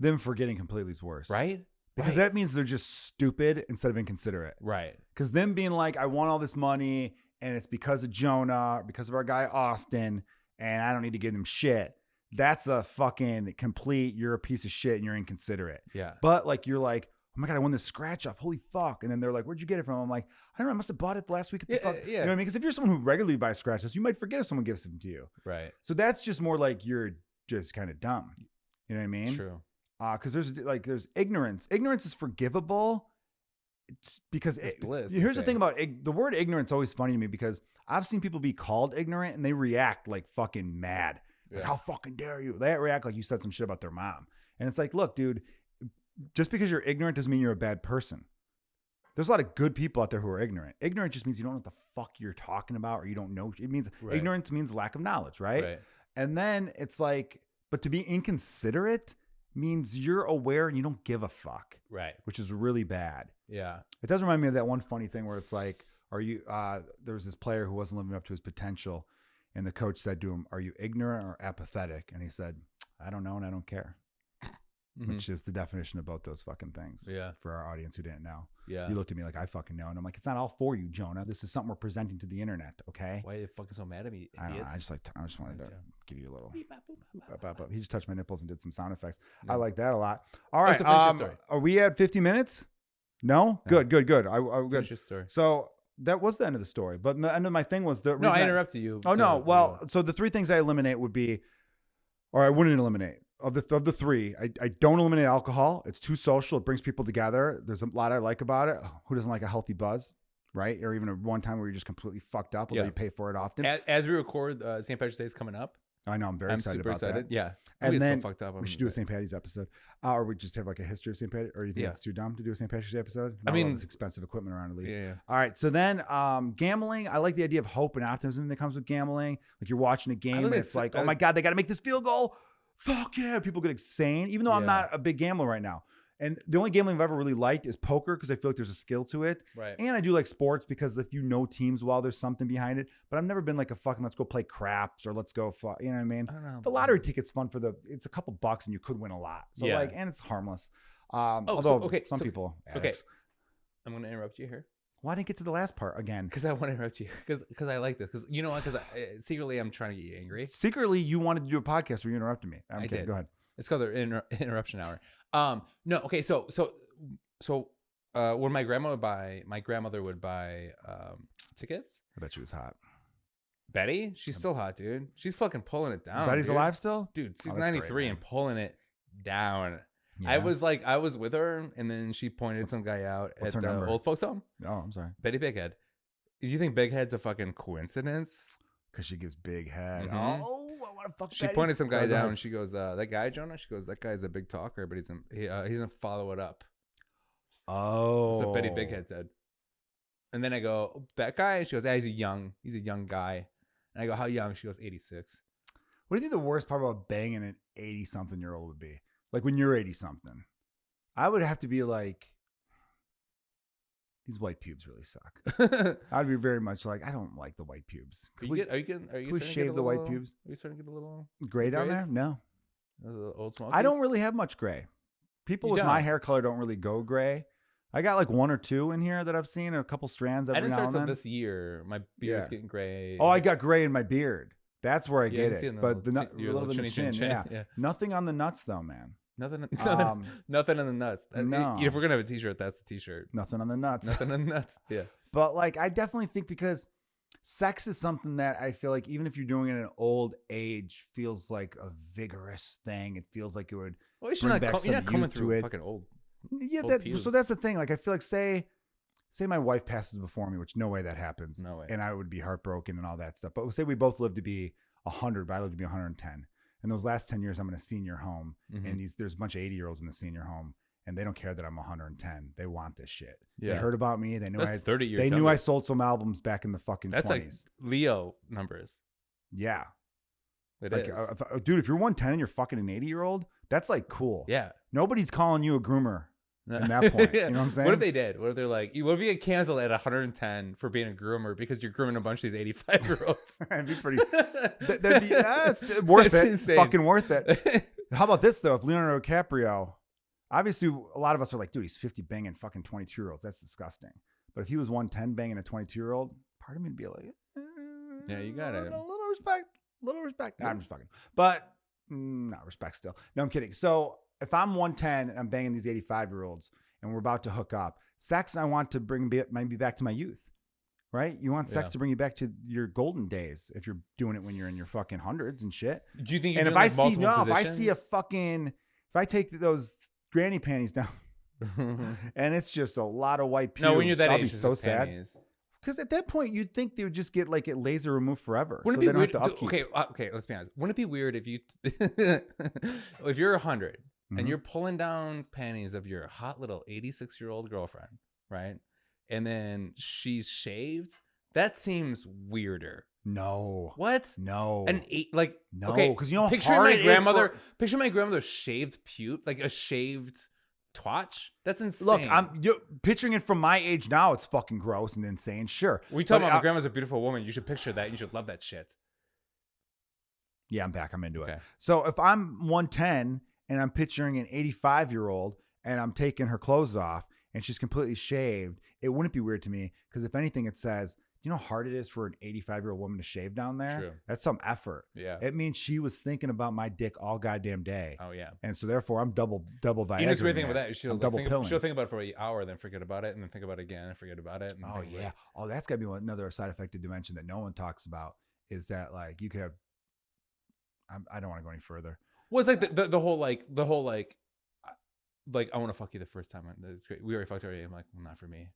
Them forgetting completely is worse. Right? Because that means they're just stupid instead of inconsiderate. Right. Because them being like, I want all this money and it's because of Jonah, because of our guy Austin, and I don't need to give them shit. That's a fucking complete, you're a piece of shit and you're inconsiderate. Yeah. But like, you're like, oh my God, I won this scratch off. Holy fuck. And then they're like, where'd you get it from? I'm like, I don't know. I must have bought it last week at the fuck. Yeah. You know what I mean? Because if you're someone who regularly buys scratches, you might forget if someone gives them to you. Right. So that's just more like you're just kind of dumb. You know what I mean? True. Because there's ignorance. Ignorance is forgivable because it's bliss. Here's the thing about the word ignorance is always funny to me because I've seen people be called ignorant and they react like fucking mad. Like, how fucking dare you? They react like you said some shit about their mom. And it's like, look, dude, just because you're ignorant doesn't mean you're a bad person. There's a lot of good people out there who are ignorant. Ignorant just means you don't know what the fuck you're talking about or you don't know. It means ignorance means lack of knowledge, right? And then it's like, but to be inconsiderate means you're aware and you don't give a fuck. Right. Which is really bad. Yeah. It does remind me of that one funny thing where it's like, there was this player who wasn't living up to his potential and the coach said to him, are you ignorant or apathetic? And he said, I don't know and I don't care. Which is the definition of both those fucking things. Yeah. For our audience who didn't know. Yeah. You looked at me like I fucking know. And I'm like, it's not all for you, Jonah. This is something we're presenting to the internet. Okay. Why are you fucking so mad at me? I don't know. I just wanted to give you a little. He just touched my nipples and did some sound effects. I like that a lot. All right. Are we at 50 minutes? No? Good. Good. Finish your story. So that was the end of the story. But the end of my thing was No, I interrupted you. Oh, no. Well, so the three things I eliminate would be, or I wouldn't eliminate. Of the three, I don't eliminate alcohol. It's too social. It brings people together. There's a lot I like about it. Who doesn't like a healthy buzz, right? Or even a one time where you're just completely fucked up, although you pay for it often. As we record, St. Patrick's Day is coming up. I know. I'm very excited about that. Yeah. And then so fucked up. we should do a St. Patty's episode. Or we just have like a history of St. Patty's. Or you think it's too dumb to do a St. Patrick's Day episode? I mean, it's expensive equipment around at least. Yeah. All right. So then gambling. I like the idea of hope and optimism that comes with gambling. Like you're watching a game and it's like, oh my God, they got to make this field goal. Fuck yeah. People get insane, even though I'm not a big gambler right now. And the only gambling I've ever really liked is poker because I feel like there's a skill to it. Right. And I do like sports because if you know teams well, there's something behind it. But I've never been like a fucking let's go play craps or let's go, you know what I mean? I don't know. The lottery ticket's fun it's a couple bucks and you could win a lot. So and it's harmless. Although some people. Okay. I'm going to interrupt you here. Why didn't I get to the last part again? Because I want to interrupt you. Because I like this. Because you know what? Because secretly I'm trying to get you angry. Secretly, you wanted to do a podcast where you interrupted me. I did. Go ahead. It's called the interruption hour. No. Okay. So when my grandmother would buy tickets. I bet she was hot. Betty, she's still hot, dude. She's fucking pulling it down. Betty's alive still, dude. She's 93 and pulling it down. Yeah. I was with her, and then she pointed some guy out at the old folks home. Oh, I'm sorry. Betty Bighead. Do you think Big Head's a fucking coincidence? Because she gives big head. Oh, I want to fuck She Betty. pointed some guy down, and she goes, that guy, Jonah? She goes, that guy's a big talker, but he's gonna follow it up. Oh. That's what Betty Bighead said. And then I go, that guy? And she goes, he's a young guy. And I go, how young? She goes, 86. What do you think the worst part about banging an 80-something-year-old would be? Like when you're 80-something, I would have to be like, these white pubes really suck. I'd be very much like, I don't like the white pubes. Can we shave the white pubes? Are you starting to get a little gray down there? No. Old Smokies? I don't really have much gray. People with my hair color don't really go gray. I got like one or two in here that I've seen, a couple strands every now and then. I didn't start until this year. My beard's getting gray. Oh, I got gray in my beard. That's where I get it. But a little bit of the chin. Yeah. Nothing on the nuts though, man. Nothing on the nuts. No. If we're gonna have a t-shirt, that's the t-shirt. Nothing on the nuts. Nothing on the nuts. Yeah. But like, I definitely think because sex is something that I feel like even if you're doing it at an old age, feels like a vigorous thing. It feels like it would bring back some youth to it. Fucking old. Yeah. So that's the thing. Like, I feel like say my wife passes before me, which no way that happens. No way. And I would be heartbroken and all that stuff. But say we both live to be 100, but I live to be 110. And those last 10 years, I'm in a senior home, and there's a bunch of 80-year-olds in the senior home, and they don't care that I'm 110. They want this shit. Yeah. They heard about me. They knew They knew I sold some albums back in the fucking 20s. That's like Leo numbers. Yeah. It is. Dude, if you're 110 and you're fucking an 80-year-old, that's like cool. Yeah. Nobody's calling you a groomer. At that point, you know what I'm saying? What if they did? What if they're like, what if you get canceled at 110 for being a groomer because you're grooming a bunch of these 85-year-olds? That'd be pretty. That's worth it. Insane. Fucking worth it. How about this though? If Leonardo DiCaprio, obviously a lot of us are like, dude, he's 50 banging fucking 22-year-olds. That's disgusting. But if he was 110 banging a 22-year-old, part of me would be like, yeah, you got it. A little respect. Nah, I'm just fucking. But not respect still. No, I'm kidding. So if I'm 110 and I'm banging these 85-year-olds and we're about to hook up. Sex, I want to bring me back to my youth, right? You want sex to bring you back to your golden days if you're doing it when you're in your fucking hundreds and shit. Do you think? And if I see if I take those granny panties down, and it's just a lot of white pubes, when you're that I'll age, be so sad. Because at that point, you'd think they would just get like it laser removed forever. Wouldn't it be weird? Okay, let's be honest. Wouldn't it be weird if you, if you're 100 and you're pulling down panties of your hot little 86-year-old girlfriend, right? And then she's shaved? That seems weirder. No. What? No. No. Okay, because you know, picture my grandmother's shaved pube, like a shaved twatch. That's insane. Look, you're picturing it from my age now. It's fucking gross and insane. Sure. We talk about my grandma's a beautiful woman. You should picture that. You should love that shit. Yeah, I'm back. I'm into it. So if I'm 110 and I'm picturing an 85-year-old and I'm taking her clothes off and she's completely shaved, it wouldn't be weird to me because if anything, it says, you know how hard it is for an 85-year-old woman to shave down there? True. That's some effort. Yeah. It means she was thinking about my dick all goddamn day. Oh, yeah. And so therefore, I'm double Viagra. You know, the great thing about that is she'll think about it for an hour, then forget about it, and then think about it again and forget about it. Oh, yeah. Oh, that's got to be another side effect of dementia that no one talks about is that, like, you could have, I don't want to go any further. Well, it's like the whole I want to fuck you the first time. It's great. We already fucked already. I'm like, well, not for me.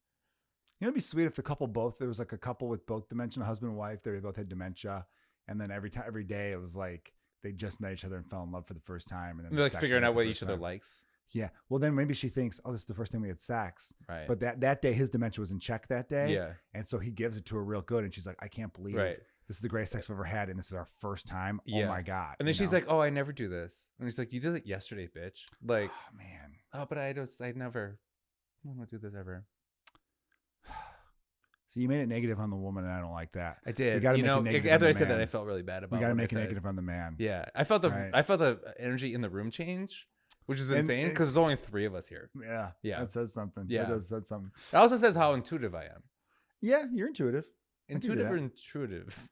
You know, it'd be sweet if there was like a couple with both dementia, husband and wife, they both had dementia. And then every day it was like they just met each other and fell in love for the first time. And then they're like figuring out what each other likes. Yeah. Well, then maybe she thinks, oh, this is the first time we had sex. Right. But that day, his dementia was in check that day. Yeah. And so he gives it to her real good. And she's like, I can't believe this is the greatest sex I've ever had. And this is our first time. Yeah. Oh, my God. And then she's like, oh, I never do this. And he's like, you did it yesterday, bitch. Like, oh, man. Oh, but I never want to do this ever. So you made it negative on the woman, and I don't like that. I did. After I said that, I felt really bad about it. We got to make it negative on the man. Yeah. I felt the energy in the room change, which is insane because there's only 3 of us here. Yeah. Yeah. That says something. Yeah. That does something. It also says how intuitive I am. Yeah, you're intuitive. Intuitive or intrusive?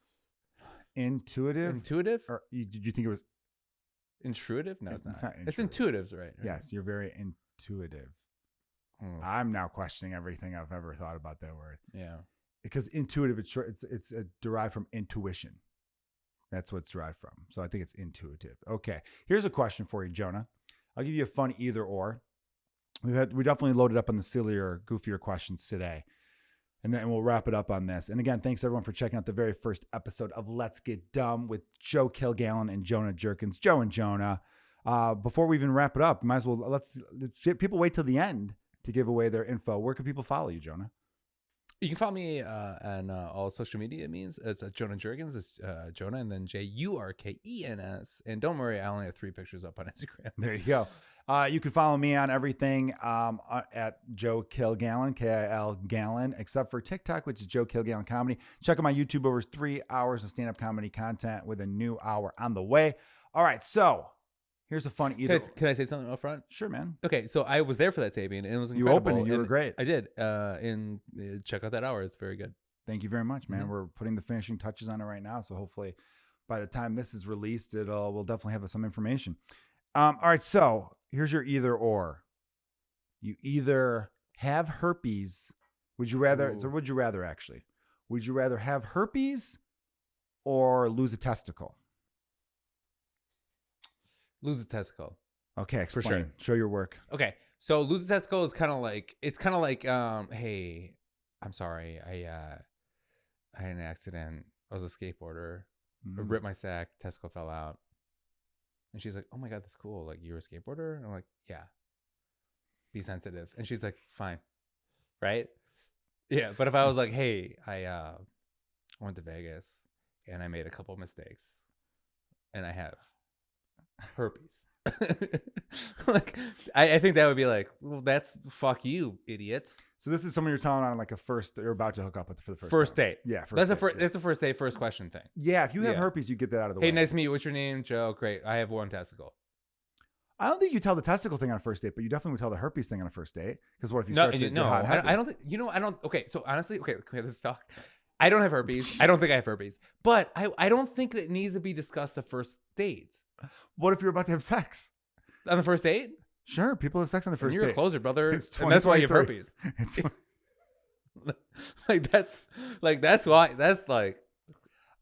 Intuitive? Intuitive? Or did you think it was intrusive? No, it's not. It's intuitive, right? Yes, you're very intuitive. I'm now questioning everything I've ever thought about that word. Yeah. Because intuitive, it's derived from intuition. That's what it's derived from. So I think it's intuitive. Okay. Here's a question for you, Jonah. I'll give you a fun either or. We definitely loaded up on the sillier, goofier questions today. And then we'll wrap it up on this. And again, thanks everyone for checking out the very first episode of Let's Get Dumb with Joe Kilgallon and Jonah Jurkens. Joe and Jonah. Before we even wrap it up, might as well let's people wait till the end to give away their info. Where can people follow you, Jonah? You can follow me on all social media means. It's Jonah Jurkens. It's Jonah and then Jurkens. And don't worry, I only have 3 pictures up on Instagram. There you go. You can follow me on everything at Joe Kilgallon, K-I-L Gallon, except for TikTok, which is Joe Kilgallon Comedy. Check out my YouTube, over 3 hours of stand-up comedy content with a new hour on the way. All right, so here's a fun either. Can I say something up front? Sure, man. Okay, so I was there for that taping, and it was incredible. You opened and you were great. I did. And check out that hour. It's very good. Thank you very much, man. Mm-hmm. We're putting the finishing touches on it right now, so hopefully by the time this is released, we'll definitely have some information. All right, so here's your either or. You either have herpes. Would you rather? Ooh. So would you rather actually? Would you rather have herpes or lose a testicle? Lose a testicle. Okay, explain. For sure. Show your work. Okay, so lose a testicle is kind of like hey, I'm sorry, I had an accident. I was a skateboarder. I ripped my sack. Testicle fell out. And she's like, oh my God, that's cool. Like, you're a skateboarder? And I'm like, yeah. Be sensitive. And she's like, fine. Right? Yeah. But if I was like, hey, I went to Vegas and I made a couple mistakes and I have herpes. Like, I think that would be like, well, that's fuck you, idiot. So this is someone you're telling on like a first, you're about to hook up with for the first time. date. Yeah. That's the first date, first question thing. Yeah. If you have herpes, you get that out of the way. Hey, nice to meet you. What's your name? Joe. Great. I have 1 testicle. I don't think you tell the testicle thing on a first date, but you definitely would tell the herpes thing on a first date. Because what if you start to get hot? I don't think, I don't. Okay. So honestly, okay, let's talk. I don't have herpes. I don't think I have herpes, but I don't think it needs to be discussed at first date. What if you're about to have sex? On the first date? Sure, people have sex on the first date. You're a closer, brother, and that's why you have herpes. That's why. That's like,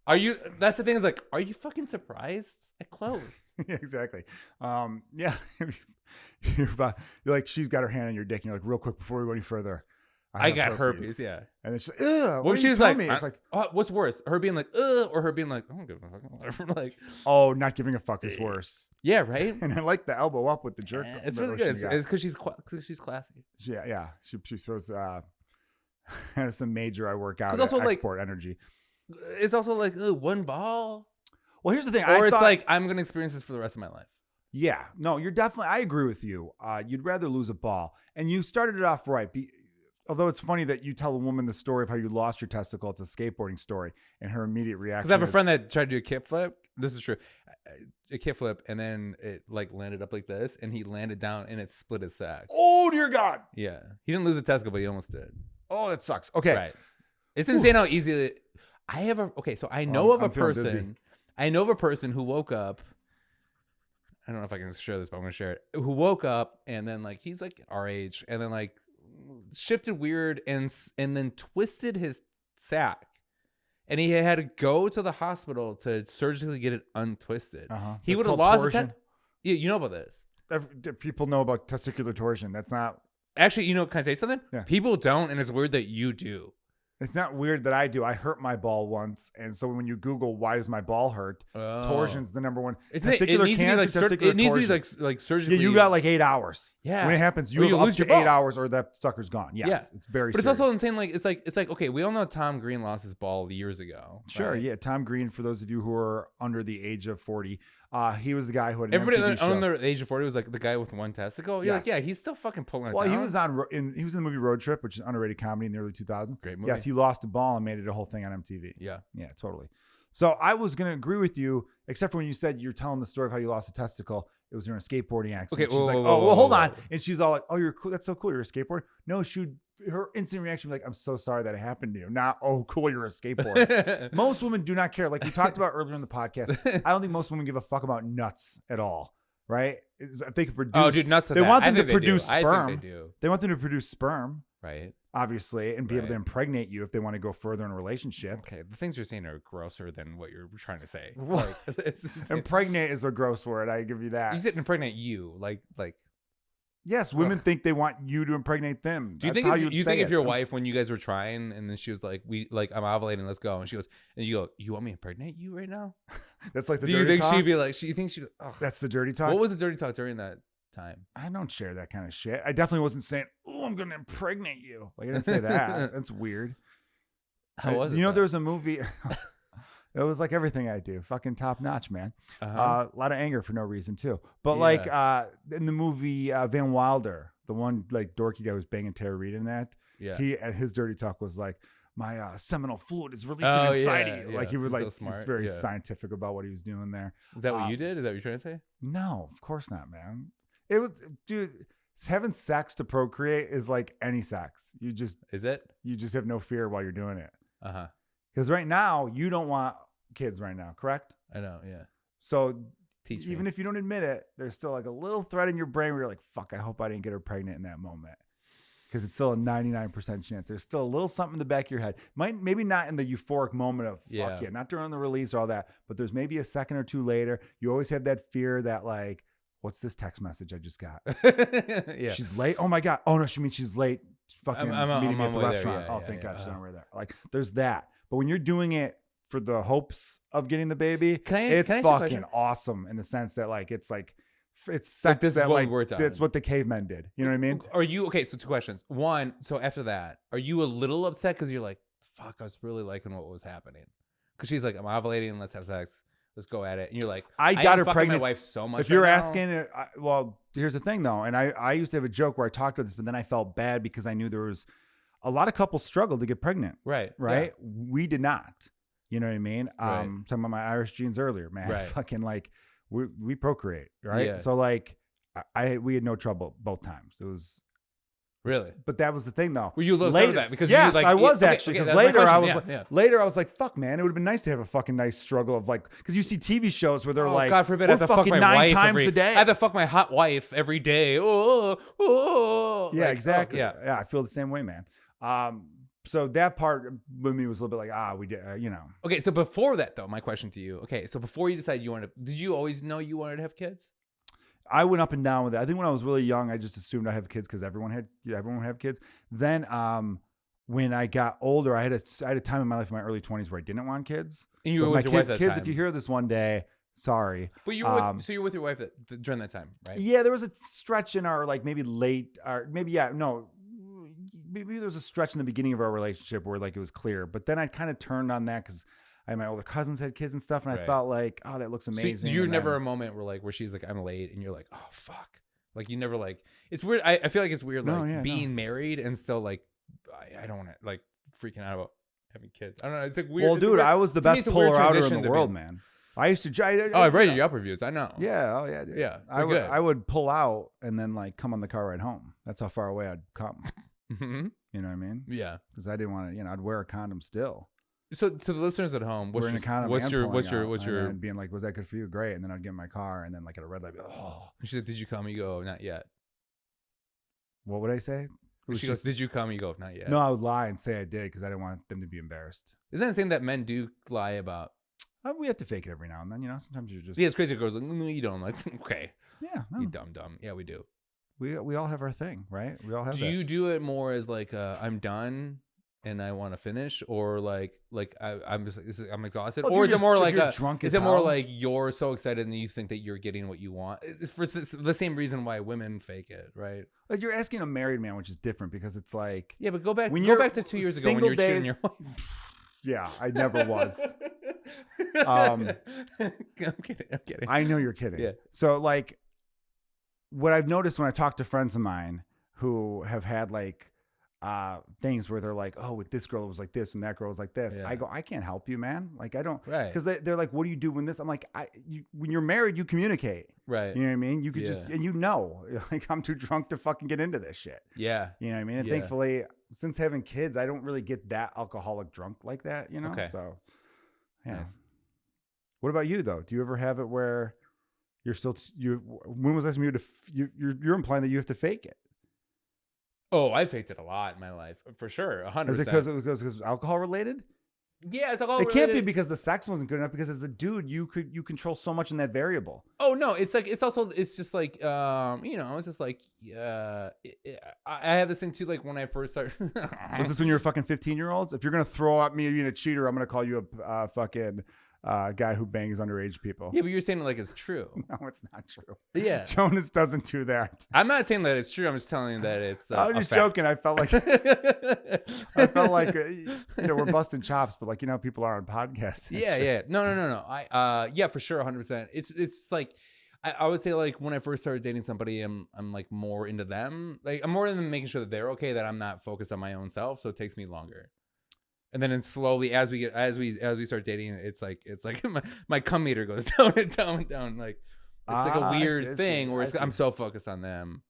are you? That's the thing is like, are you fucking surprised? I closed. Yeah, exactly. Yeah. You're like, she's got her hand on your dick, and you're like, real quick before we go any further, I got herpes. Yeah. And it's like, ugh. What if she was like, it's like, what's worse, her being like, ugh, or her being like, I don't give a fuck, whatever. Like, oh, not giving a fuck is worse. Yeah, right. And I like the elbow up with the jerk. It's really good. It's because she's classy. Yeah. She throws has some major I work out also export energy. It's also like one ball. Well, here's the thing. It's like, I'm going to experience this for the rest of my life. Yeah. No, you're definitely, I agree with you. You'd rather lose a ball. And you started it off right. Although it's funny that you tell a woman the story of how you lost your testicle. It's a skateboarding story. And her immediate reaction Because I have a friend that tried to do a kickflip. This is true. A kickflip. And then it like landed up like this. And he landed down and it split his sack. Oh, dear God. Yeah. He didn't lose a testicle, but he almost did. Oh, that sucks. Okay. Right. It's insane how easy so I know of a person. I know of a person who woke up. I don't know if I can share this, but I'm going to share it. Who woke up and then like, he's like our age and then like shifted weird and then twisted his sack. And he had to go to the hospital to surgically get it untwisted. He would have lost the Yeah, you know about this. People know about testicular torsion. That's not. Actually, can I say something? Yeah. People don't, and it's weird that you do. It's not weird that I do. I hurt my ball once, and so when you Google why does my ball hurt, torsion's the number one. Testicular cancer, testicular torsion. It needs to be like surgically. Yeah, you got like 8 hours. Yeah. When it happens, you lose your 8 hours, or that sucker's gone. Yes, it's very. But serious. It's also insane. Like it's like okay, we all know Tom Green lost his ball years ago. Sure, right? Yeah. Tom Green, for those of you who are under the age of 40, he was the guy who had an everybody MTV show. Under the age of 40 was like the guy with one testicle. You're like, yeah, he's still fucking pulling it down. He was he was in the movie Road Trip, which is an underrated comedy in the early 2000s. Great movie. Yes, he lost a ball and made it a whole thing on MTV. Yeah, totally. So I was gonna agree with you, except for when you said you're telling the story of how you lost a testicle. It was during a skateboarding accident. Okay, she's like, hold on, and she's all like, oh, you're cool. That's so cool. You're a skateboarder. No, her instant reaction was like, I'm so sorry that it happened to you. Not, oh, cool, you're a skateboarder. Most women do not care. Like we talked about earlier in the podcast, I don't think most women give a fuck about nuts at all, right? If they could produce, nuts. They want them to produce sperm. I think they do. They want them to produce sperm, right? Obviously, and be able to impregnate you if they want to go further in a relationship. Okay, the things you're saying are grosser than what you're trying to say. Impregnate is a gross word. I give you that. You said impregnate you, like. Yes, women think they want you to impregnate them. Do you think if your wife, when you guys were trying, and then she was like, I'm ovulating, let's go, and she goes, and you go, you want me to impregnate you right now? That's like the dirty talk? Do you think she'd be like, you think she was, that's the dirty talk? What was the dirty talk during that time? I don't share that kind of shit. I definitely wasn't saying, oh, I'm going to impregnate you. Like, I didn't say that. That's weird. How was it? There was a movie. It was like everything I do. Fucking top notch, man. A lot of anger for no reason, too. But like in the movie Van Wilder, the one like dorky guy who was banging Tara Reid in that. Yeah. His dirty talk was like, my seminal fluid is released inside of you. Yeah. Like he was like, so he's very scientific about what he was doing there. Is that what you did? Is that what you're trying to say? No, of course not, man. It was, dude, having sex to procreate is like any sex. You just have no fear while you're doing it. Because right now you don't want kids right now, correct? I know, yeah. So even if you don't admit it, there's still like a little thread in your brain where you're like, fuck, I hope I didn't get her pregnant in that moment. Because it's still a 99% chance. There's still a little something in the back of your head. Maybe not in the euphoric moment of fuck yeah, not during the release or all that, but there's maybe a second or two later. You always have that fear that like, what's this text message I just got? She's late. Oh my God. Oh no, she means she's late. Fucking meeting me at the restaurant. Thank God she's on her way there. Like there's that. But when you're doing it for the hopes of getting the baby, it's fucking awesome in the sense that like it's sex this that like that's what the cavemen did. You know what I mean? Are you okay? So two questions. One, so after that, are you a little upset because you're like, fuck, I was really liking what was happening? Because she's like, I'm ovulating, let's have sex. Let's go at it. And you're like, I got her pregnant. My wife so much. If you're asking it, well, here's the thing though. And I used to have a joke where I talked about this, but then I felt bad because I knew there was a lot of couples struggled to get pregnant. Right. Yeah. We did not. You know what I mean? Talking about my Irish genes earlier, man. Right. Fucking like we procreate, right? Yeah. So like we had no trouble both times. It was Really? But that was the thing, though. Were you later that because yes, you like, I was okay, actually because later I was later I was like, fuck, man, it would have been nice to have a fucking nice struggle of like because you see TV shows where they're like, God forbid, I have to fuck my 9 wife times a day. I have to fuck my hot wife every day. Yeah, exactly. Yeah, I feel the same way, man. So that part with me was a little bit like, we did, Okay, so before that though, my question to you. Okay, so before you decided you wanted, did you always know you wanted to have kids? I went up and down with it. I think when I was really young, I just assumed I have kids because everyone would have kids. Then when I got older, I had a time in my life in my early 20s where I didn't want kids. And you were with your wife that time. If you hear this one day, sorry. But you were so you're with your wife during that time, right? Yeah, there was a stretch in our like maybe late or maybe maybe there was a stretch in the beginning of our relationship where like it was clear. But then I kind of turned on that because my older cousins had kids and stuff, and I thought like, oh, that looks amazing. So you never a moment where she's like, I'm late, and you're like, oh fuck, like you never like. It's weird. I feel like it's weird being married and still like, I don't want to like freaking out about having kids. I don't know. It's like weird. Well, dude, I was the best polar outer in the world, man. I used to. I've read your Yelp reviews. I know. Yeah. Oh yeah. Dude. Yeah. I would pull out and then like come on the car ride home. That's how far away I'd come. Mm-hmm. You know what I mean? Yeah. Because I didn't want to. I'd wear a condom still. So to the listeners at home, what's your and being like, was that good for you? Great. And then I'd get in my car and then like at a red light, oh. She said, did you come? You go, not yet. What would I say? She goes, did you come? You go, not yet. No, I would lie and say I did because I didn't want them to be embarrassed. Isn't that saying that men do lie about? We have to fake it every now and then, Sometimes you're just. Yeah, it's crazy. Girls like, no, you don't. I'm like, okay. Yeah. No. You dumb. Yeah, we do. We all have our thing, right? We all have. Do you do it more as like I'm done and I want to finish, or like I'm I'm exhausted, or is it more like is it more like you're so excited and you think that you're getting what you want for the same reason why women fake it, right? Like you're asking a married man, which is different because it's like but go back to 2 years ago when you were cheating your wife. Yeah, I never was. I'm kidding. I know you're kidding. Yeah. So like, what I've noticed when I talk to friends of mine who have had like things where they're like, oh, with this girl it was like this and that girl was like this. Yeah. I go, I can't help you, man. Like I don't, right? Because they're like, what do you do when this? I'm like, when you're married, you communicate, right? You know what I mean? You could just, and like I'm too drunk to fucking get into this shit. Yeah, you know what I mean? And thankfully, since having kids, I don't really get that alcoholic drunk like that. Okay. So yeah. Nice. What about you though? Do you ever have it where you're still when was last time you're implying that you have to fake it? Oh, I faked it a lot in my life, for sure, 100%. Is it because it was alcohol related? Yeah, it's alcohol related. It can't be because the sex wasn't good enough. Because as a dude, you control so much in that variable. Oh no, it's like it's just like it's just like I have this thing too. Like when I first started, was this when you were fucking 15-year-olds? If you're gonna throw at me being a cheater, I'm gonna call you a fucking guy who bangs underage people. Yeah, but you're saying it like it's true. No, it's not true. Yeah, Jonas doesn't do that. I'm not saying that it's true. I'm just telling you that it's. I was just joking. I felt like we're busting chops, but like people are on podcasts. Yeah. No. I for sure, 100%. It's like I would say like when I first started dating somebody, I'm like more into them. Like I'm more into making sure that they're okay, that I'm not focused on my own self. So it takes me longer. And then slowly, as we start dating, it's like my cum meter goes down and down and down. Like it's like a weird thing where I'm so focused on them,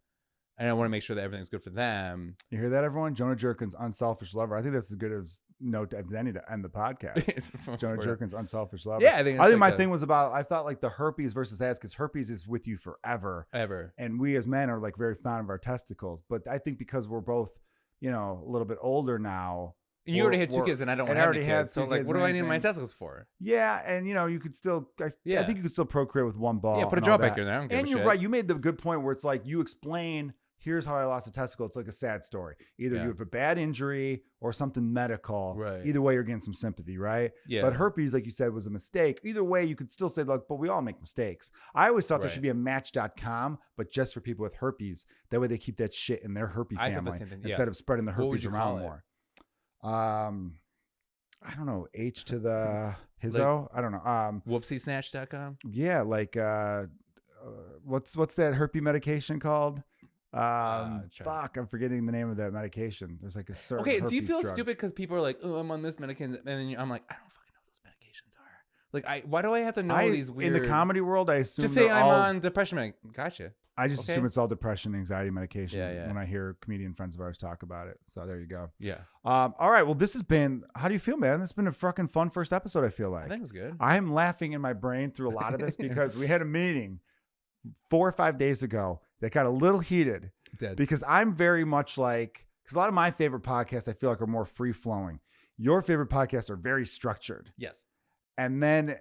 and I want to make sure that everything's good for them. You hear that, everyone? Jonah Jurkens, unselfish lover. I think that's as good a note as any to end the podcast. Jonah Jurkens, unselfish lover. Yeah, I think my thing was about. I felt like the herpes versus ass, because herpes is with you forever, and we as men are like very fond of our testicles. But I think because we're both, a little bit older now. And you already had 2 kids, and I don't want to have any kids. So, like, what do I need my testicles for? Yeah, and you could still. I think you could still procreate with one ball. Yeah, put a drawback in there. I don't give and a you're shit. right. You made the good point where it's like you explain. Here's how I lost a testicle. It's like a sad story. Either you have a bad injury or something medical. Right. Either way, you're getting some sympathy, right? Yeah. But herpes, like you said, was a mistake. Either way, you could still say, look, but we all make mistakes. I always thought there should be a Match.com, but just for people with herpes. That way, they keep that shit in their herpes family instead of spreading the herpes around more. I don't know. H to the Hizzo. I don't know. Whoopsiesnatch.com. Yeah, like what's that herpes medication called? Fuck, I'm forgetting the name of that medication. There's like a certain. Okay, do you feel drug. stupid because people are like, "Oh, I'm on this medication," and then I'm like, "I don't fucking know what those medications are." Like, why do I have to know these weird? In the comedy world, I assume just say I'm on depression medication. Gotcha. I just assume it's all depression, anxiety medication Yeah. when I hear comedian friends of ours talk about it. So there you go. Yeah. All right. Well, this has been, how do you feel, man? This has been a fucking fun first episode, I feel like. I think it was good. I am laughing in my brain through a lot of this because we had a meeting 4 or 5 days ago that got a little heated. Because I'm very much like, because a lot of my favorite podcasts I feel like are more free flowing. Your favorite podcasts are very structured. Yes. And then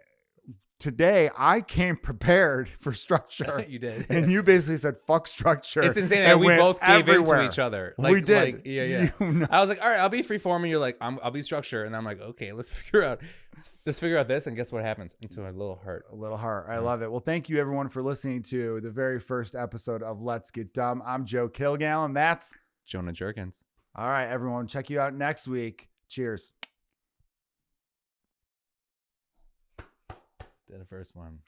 today I came prepared for structure. You did. And you basically said, fuck structure. It's insane that we both gave into each other. We did. Like, yeah. I was like, all right, I'll be freeform. And you're like, I'll be structure. And I'm like, okay, let's figure out this. And guess what happens? Into a little heart. A little heart. I love it. Well, thank you everyone for listening to the very first episode of Let's Get Dumb. I'm Joe Kilgallon. That's Jonah Jurkens. All right, everyone. Check you out next week. Cheers. Did the first one.